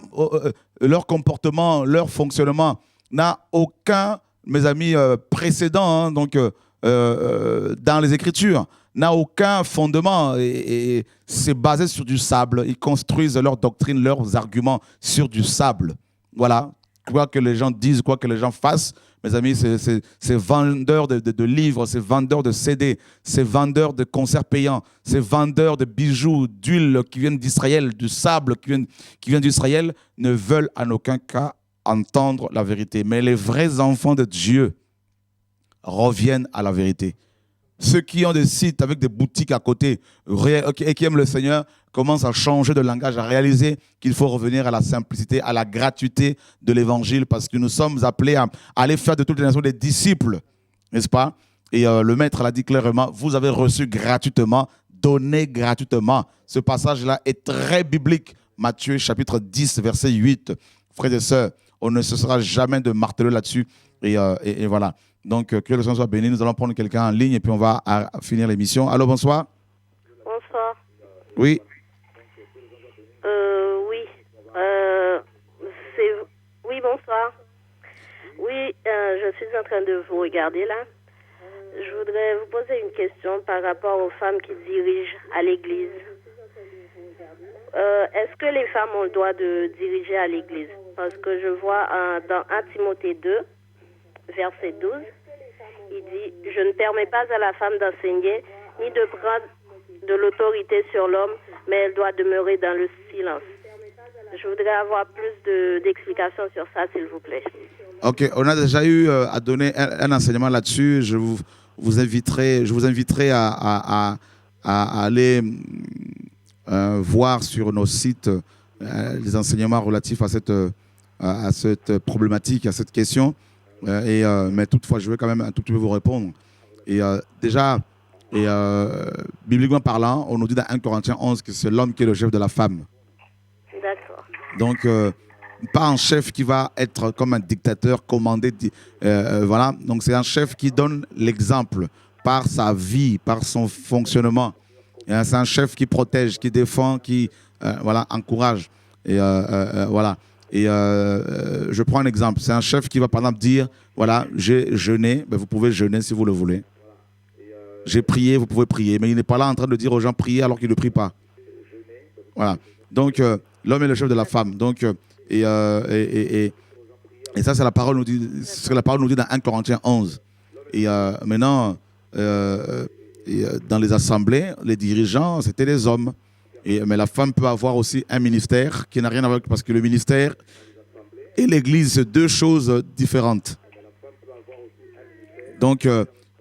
Leur comportement, leur fonctionnement n'a aucun, mes amis, précédent, hein, donc, dans les Écritures, n'a aucun fondement. Et c'est basé sur du sable. Ils construisent leur doctrine, leurs arguments sur du sable. Voilà. Quoi que les gens disent, quoi que les gens fassent, mes amis, ces vendeurs de livres, ces vendeurs de CD, ces vendeurs de concerts payants, ces vendeurs de bijoux, d'huile qui viennent d'Israël, du sable qui vient d'Israël, ne veulent en aucun cas entendre la vérité. Mais les vrais enfants de Dieu reviennent à la vérité. Ceux qui ont des sites avec des boutiques à côté et qui aiment le Seigneur commencent à changer de langage, à réaliser qu'il faut revenir à la simplicité, à la gratuité de l'évangile, parce que nous sommes appelés à aller faire de toutes les nations des disciples, n'est-ce pas? Et le Maître l'a dit clairement, vous avez reçu gratuitement, donnez gratuitement. Ce passage-là est très biblique. Matthieu chapitre 10, verset 8. Frères et sœurs, on ne cessera jamais de marteler là-dessus. Et voilà. Donc, que le Seigneur soit béni. Nous allons prendre quelqu'un en ligne et puis on va finir l'émission. Allô, bonsoir. Bonsoir. Oui. Oui. Oui, bonsoir. Oui, je suis en train de vous regarder là. Je voudrais vous poser une question par rapport aux femmes qui dirigent à l'église. Est-ce que les femmes ont le droit de diriger à l'église? Parce que je vois dans 1 Timothée 2, verset 12, il dit « Je ne permets pas à la femme d'enseigner ni de prendre de l'autorité sur l'homme, mais elle doit demeurer dans le silence. » Je voudrais avoir plus d'explications sur ça, s'il vous plaît. Ok, on a déjà eu à donner un enseignement là-dessus. Je vous inviterai à aller voir sur nos sites les enseignements relatifs à cette problématique, à cette question. Mais toutefois, je vais quand même un tout petit peu vous répondre. Bibliquement parlant, on nous dit dans 1 Corinthiens 11 que c'est l'homme qui est le chef de la femme. D'accord. Donc, pas un chef qui va être comme un dictateur, commandé. Voilà. Donc, c'est un chef qui donne l'exemple par sa vie, par son fonctionnement. C'est un chef qui protège, qui défend, qui encourage. Voilà. Je prends un exemple. C'est un chef qui va par exemple dire, voilà, j'ai jeûné, ben vous pouvez jeûner si vous le voulez. J'ai prié, vous pouvez prier. Mais il n'est pas là en train de dire aux gens prier alors qu'ils ne prient pas. Voilà. Donc, l'homme est le chef de la femme. Donc, et ça, c'est la parole nous dit, dans 1 Corinthiens 11. Et maintenant, dans les assemblées, les dirigeants, c'était les hommes. Mais la femme peut avoir aussi un ministère qui n'a rien à voir, parce que le ministère et l'église, c'est deux choses différentes. Donc,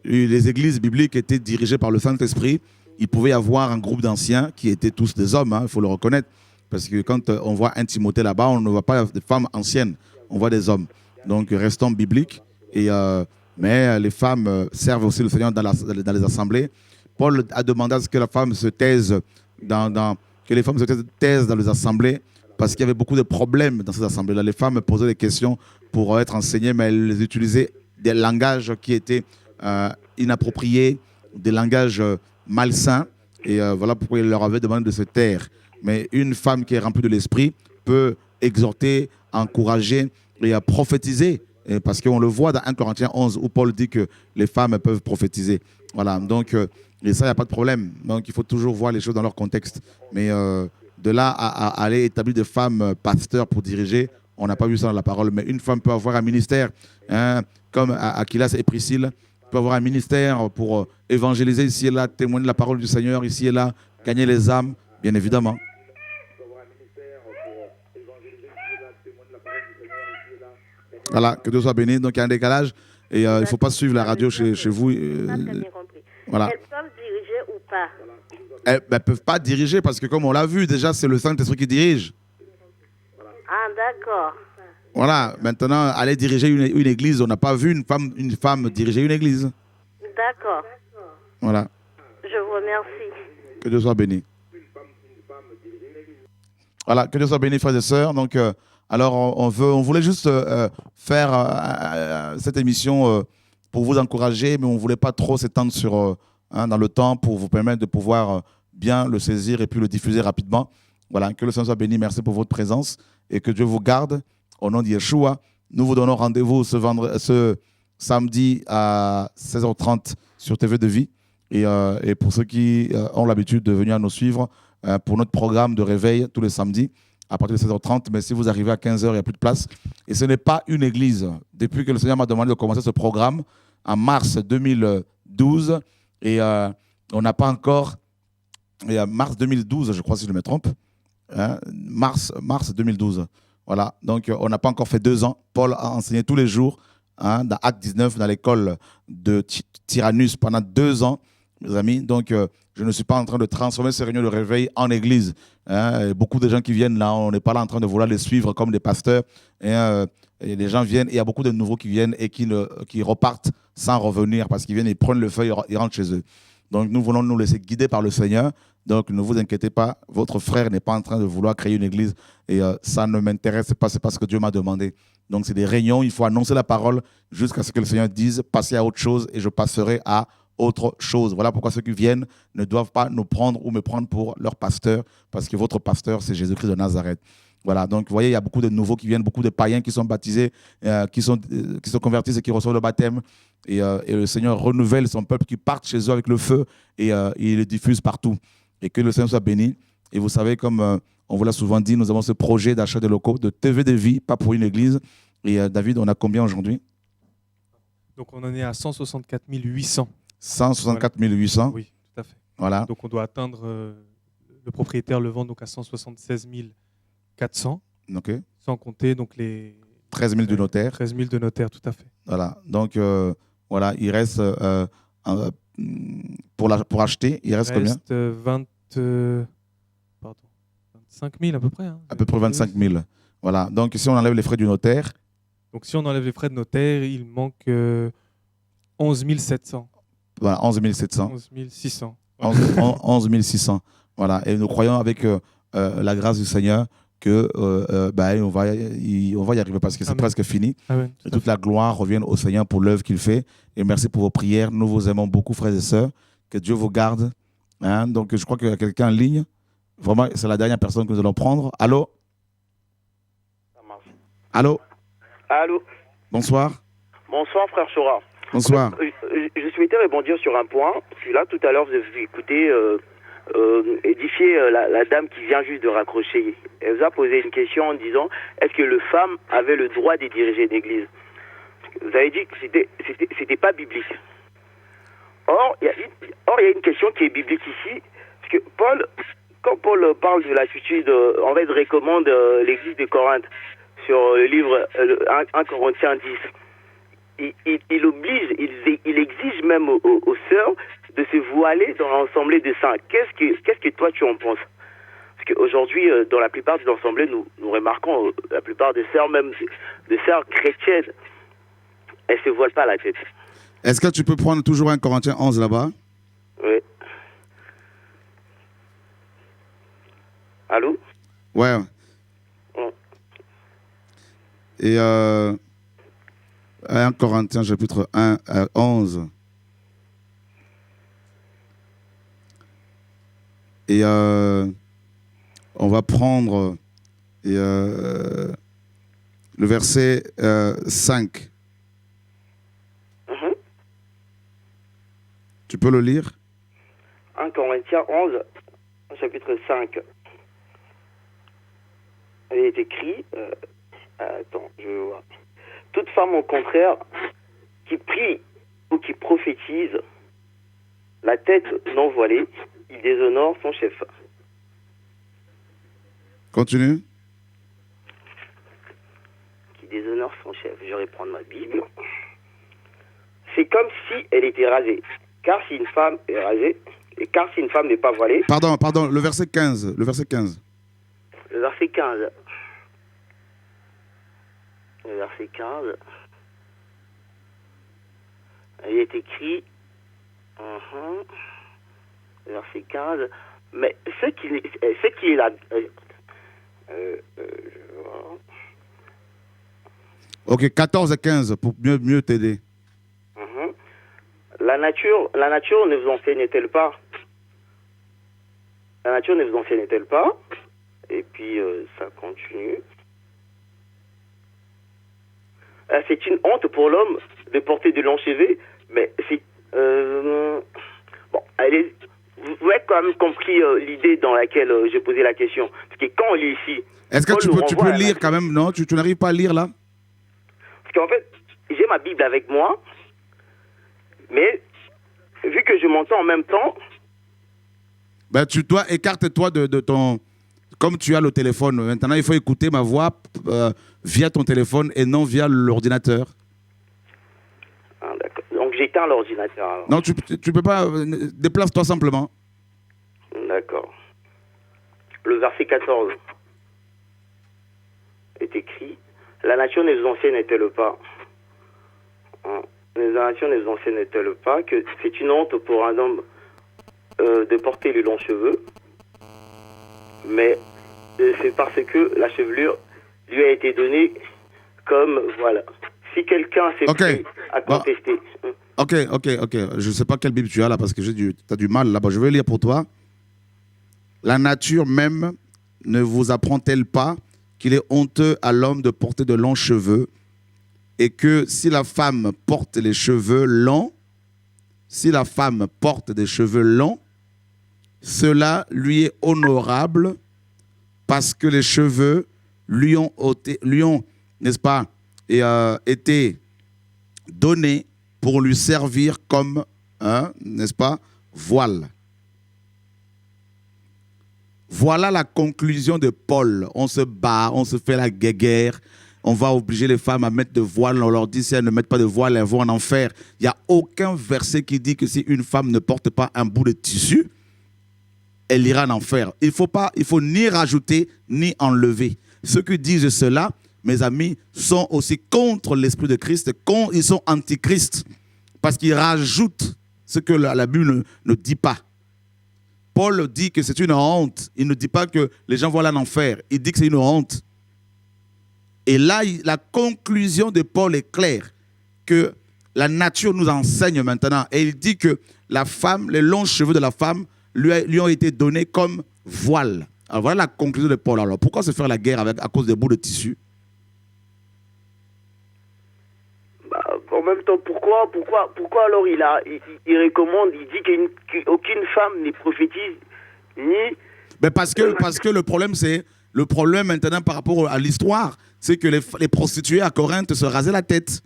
les églises bibliques étaient dirigées par le Saint-Esprit. Il pouvait y avoir un groupe d'anciens qui étaient tous des hommes, il faut le reconnaître. Parce que quand on voit un Timothée là-bas, on ne voit pas des femmes anciennes, on voit des hommes. Donc, restons bibliques. Mais les femmes servent aussi le Seigneur dans les assemblées. Paul a demandé à ce que la femme se taise que les femmes se taisent dans les assemblées, parce qu'il y avait beaucoup de problèmes dans ces assemblées-là. Les femmes posaient des questions pour être enseignées, mais elles utilisaient des langages qui étaient inappropriés, des langages malsains. Et voilà pourquoi il leur avait demandé de se taire. Mais une femme qui est remplie de l'esprit peut exhorter, encourager et prophétiser. Parce qu'on le voit dans 1 Corinthiens 11 où Paul dit que les femmes peuvent prophétiser. Voilà, donc, et ça, il n'y a pas de problème. Donc, il faut toujours voir les choses dans leur contexte. Mais de là à aller établir des femmes pasteurs pour diriger, on n'a pas vu ça dans la parole. Mais une femme peut avoir un ministère, comme Aquilas et Priscille, peut avoir un ministère pour évangéliser ici et là, témoigner de la parole du Seigneur ici et là, gagner les âmes, bien évidemment. Voilà, que Dieu soit béni. Donc, il y a un décalage et il ne faut pas suivre la radio chez vous. Voilà. Elles peuvent diriger ou pas? Elles ne peuvent pas diriger parce que, comme on l'a vu, déjà, c'est le Saint-Esprit qui dirige. Ah, d'accord. Voilà, maintenant, aller diriger une église, on n'a pas vu une femme diriger une église. D'accord. Voilà. Je vous remercie. Que Dieu soit béni. Voilà, que Dieu soit béni, frères et sœurs. Donc, alors, on voulait juste faire cette émission pour vous encourager, mais on ne voulait pas trop s'étendre dans le temps pour vous permettre de pouvoir bien le saisir et puis le diffuser rapidement. Voilà, que le Seigneur soit béni. Merci pour votre présence et que Dieu vous garde. Au nom de Yeshua, nous vous donnons rendez-vous ce samedi à 16h30 sur TV de Vie. Et pour ceux qui ont l'habitude de venir nous suivre pour notre programme de réveil tous les samedis, à partir de 16h30, mais si vous arrivez à 15h, il n'y a plus de place. Et ce n'est pas une église. Depuis que le Seigneur m'a demandé de commencer ce programme, en mars 2012, et on n'a pas encore... Et mars 2012, je crois, si je me trompe. Mars 2012. Voilà. Donc, on n'a pas encore fait 2 ans. Paul a enseigné tous les jours dans Acte 19, dans l'école de Tyrannus pendant 2 ans, mes amis. Donc, je ne suis pas en train de transformer ces réunions de réveil en église. Beaucoup de gens qui viennent là, on n'est pas là en train de vouloir les suivre comme des pasteurs. Et les gens viennent, et il y a beaucoup de nouveaux qui viennent et qui repartent sans revenir parce qu'ils viennent, ils prennent le feu, ils rentrent chez eux. Donc, nous voulons nous laisser guider par le Seigneur. Donc, ne vous inquiétez pas, votre frère n'est pas en train de vouloir créer une église et ça ne m'intéresse pas, c'est pas ce que Dieu m'a demandé. Donc, c'est des réunions, il faut annoncer la parole jusqu'à ce que le Seigneur dise, passez à autre chose et je passerai à autre chose. Voilà pourquoi ceux qui viennent ne doivent pas nous prendre ou me prendre pour leur pasteur, parce que votre pasteur, c'est Jésus-Christ de Nazareth. Voilà, donc vous voyez, il y a beaucoup de nouveaux qui viennent, beaucoup de païens qui sont baptisés, qui sont convertis et qui reçoivent le baptême. Et le Seigneur renouvelle son peuple qui part chez eux avec le feu et il le diffuse partout. Et que le Seigneur soit béni. Et vous savez, comme on vous l'a souvent dit, nous avons ce projet d'achat de locaux, de TV de vie, pas pour une église. Et David, on a combien aujourd'hui? Donc on en est à 164 800. 164 800. Oui, tout à fait. Voilà. Donc on doit atteindre, le propriétaire le vend donc à 176 400. Ok. Sans compter donc les 13 000 de notaire. 13 000 de notaire, tout à fait. Voilà. Donc voilà, il reste pour acheter, il reste combien? 25 000 à peu près. Hein. À peu près 25 000. Voilà. Donc si on enlève les frais du notaire. Donc si on enlève les frais de notaire, il manque 11 700. Voilà, 11 700. 11 600. 11 600. Voilà. Et nous croyons avec la grâce du Seigneur que on va y arriver parce que c'est presque fini. Amen. Et toute la gloire revient au Seigneur pour l'œuvre qu'il fait. Et merci pour vos prières. Nous vous aimons beaucoup, frères et sœurs. Que Dieu vous garde. Hein? Donc je crois qu'il y a quelqu'un en ligne. Vraiment, c'est la dernière personne que nous allons prendre. Allô? Allô? Allô? Bonsoir. Bonsoir, frère Chora. Bonsoir. Je souhaitais rebondir sur un point. Là, tout à l'heure, vous avez écouté édifier la dame qui vient juste de raccrocher. Elle vous a posé une question en disant est-ce que les femmes avaient le droit de diriger l'église? Vous avez dit que c'était pas biblique. Or, il y a une question qui est biblique ici. Parce que quand Paul parle de l'attitude, en fait, recommande l'église de Corinthe sur le livre 1 Corinthiens 10. Il oblige, il exige même aux sœurs de se voiler dans l'assemblée des saints. Qu'est-ce que toi tu en penses? Parce qu'aujourd'hui, dans la plupart des assemblées, nous remarquons, la plupart des sœurs, même des sœurs chrétiennes, elles ne se voilent pas la tête. Est-ce que tu peux prendre toujours 1 Corinthiens 11 là-bas? Oui. Allô? Ouais. Et 1 Corinthiens chapitre 1 à 11. Et on va prendre le verset 5. Tu peux le lire? 1 Corinthiens 11, chapitre 5. Il est écrit... attends, je vais voir. Toute femme, au contraire, qui prie ou qui prophétise, la tête non voilée, il déshonore son chef. Continue. Qui déshonore son chef. Je vais reprendre ma Bible. C'est comme si elle était rasée. Car si une femme est rasée, et car si une femme n'est pas voilée... Pardon, le verset 15. Le verset 15. Le verset 15. Le verset 15. Il est écrit... verset 15. Mais ce qui est là... je vois. Ok, 14 et 15 pour mieux t'aider. La nature ne vous enseigne-t-elle pas? La nature ne vous enseigne-t-elle pas? Et puis, ça continue. C'est une honte pour l'homme de porter de longs cheveux, mais c'est... bon, allez, vous avez quand même compris l'idée dans laquelle j'ai posé la question. Parce que quand on lit ici... Est-ce que tu peux lire quand même? Non, tu n'arrives pas à lire là? Parce qu'en fait, j'ai ma Bible avec moi, mais vu que je m'entends en même temps... Ben, écarte-toi de ton... Comme tu as le téléphone, maintenant il faut écouter ma voix via ton téléphone et non via l'ordinateur. Ah, d'accord. Donc j'éteins l'ordinateur. Alors. Non, tu peux pas... déplace-toi simplement. D'accord. Le verset 14 est écrit. La nature ne vous enseigne-t-elle pas? La nature ne vous enseigne-t-elle pas que c'est une honte pour un homme de porter les longs cheveux, mais c'est parce que la chevelure lui a été donnée comme, voilà. Si quelqu'un s'est pris à contester... Ok. Je ne sais pas quelle Bible tu as là, parce que tu as du mal là-bas. Je vais lire pour toi. La nature même ne vous apprend-elle pas qu'il est honteux à l'homme de porter de longs cheveux, et que si la femme porte les cheveux longs, si la femme porte des cheveux longs, cela lui est honorable parce que les cheveux lui ont n'est-ce pas, été donnés pour lui servir comme un, n'est-ce pas, voile. Voilà la conclusion de Paul. On se bat, on se fait la guéguerre. On va obliger les femmes à mettre de voile. On leur dit si elles ne mettent pas de voile, elles vont en enfer. Il n'y a aucun verset qui dit que si une femme ne porte pas un bout de tissu, elle ira en enfer. Il faut ni rajouter ni enlever. Ceux qui disent cela, mes amis, sont aussi contre l'Esprit de Christ. Ils sont antichrist parce qu'ils rajoutent ce que la Bible ne dit pas. Paul dit que c'est une honte. Il ne dit pas que les gens vont aller en enfer. Il dit que c'est une honte. Et là, la conclusion de Paul est claire, que la nature nous enseigne maintenant. Et il dit que la femme, les longs cheveux de la femme lui ont été donnés comme voile. Alors voilà la conclusion de Paul. Alors pourquoi se faire la guerre à cause des bouts de tissu? En même temps, pourquoi alors il recommande, il dit qu'aucune femme ne prophétise ni... Mais parce que le problème, c'est... Le problème maintenant par rapport à l'histoire, c'est que les prostituées à Corinthe se rasaient la tête.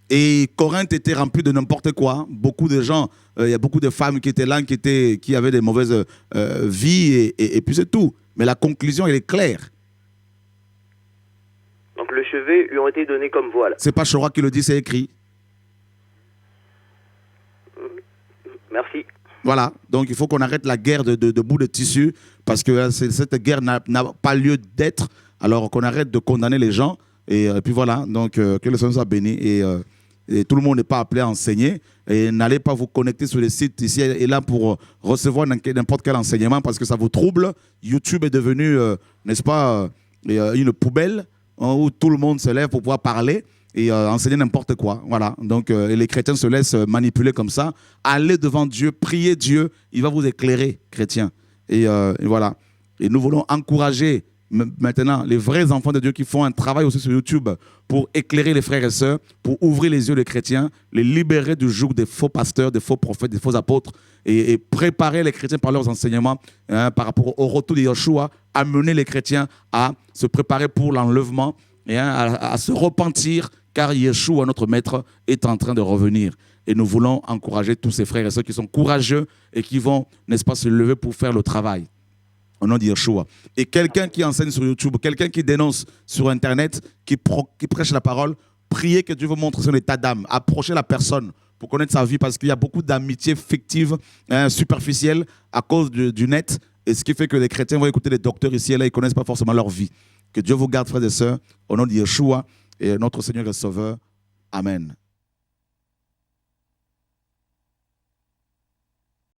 Et Corinthe était remplie de n'importe quoi. Beaucoup de gens, il y a beaucoup de femmes qui étaient là, qui avaient des mauvaises vies, et puis c'est tout. Mais la conclusion, elle est claire. Donc le cheveu lui ont été donnés comme voile. C'est pas Chora qui le dit, c'est écrit. Merci. Voilà, donc il faut qu'on arrête la guerre de bouts de tissu, parce que cette guerre n'a pas lieu d'être, alors qu'on arrête de condamner les gens, et puis voilà, donc que le Seigneur soit béni, et tout le monde n'est pas appelé à enseigner, et n'allez pas vous connecter sur les sites ici et là pour recevoir n'importe quel enseignement, parce que ça vous trouble. YouTube est devenu, n'est-ce pas, une poubelle où tout le monde se lève pour pouvoir parler, et enseigner n'importe quoi. Voilà. Donc, et les chrétiens se laissent manipuler comme ça. Allez devant Dieu, priez Dieu, il va vous éclairer, chrétiens. Et voilà. Et nous voulons encourager maintenant les vrais enfants de Dieu qui font un travail aussi sur YouTube pour éclairer les frères et sœurs, pour ouvrir les yeux des chrétiens, les libérer du joug des faux pasteurs, des faux prophètes, des faux apôtres, et préparer les chrétiens par leurs enseignements par rapport au retour de Yeshua, amener les chrétiens à se préparer pour l'enlèvement et à se repentir, car Yeshua, notre maître, est en train de revenir. Et nous voulons encourager tous ces frères et sœurs qui sont courageux et qui vont, n'est-ce pas, se lever pour faire le travail. Au nom de Yeshua. Et quelqu'un qui enseigne sur YouTube, quelqu'un qui dénonce sur Internet, qui prêche la parole, priez que Dieu vous montre son état d'âme. Approchez la personne pour connaître sa vie, parce qu'il y a beaucoup d'amitiés fictives, superficielles, à cause du net. Et ce qui fait que les chrétiens vont écouter les docteurs ici et là, ils ne connaissent pas forcément leur vie. Que Dieu vous garde, frères et sœurs, au nom de Yeshua et notre Seigneur et Sauveur. Amen.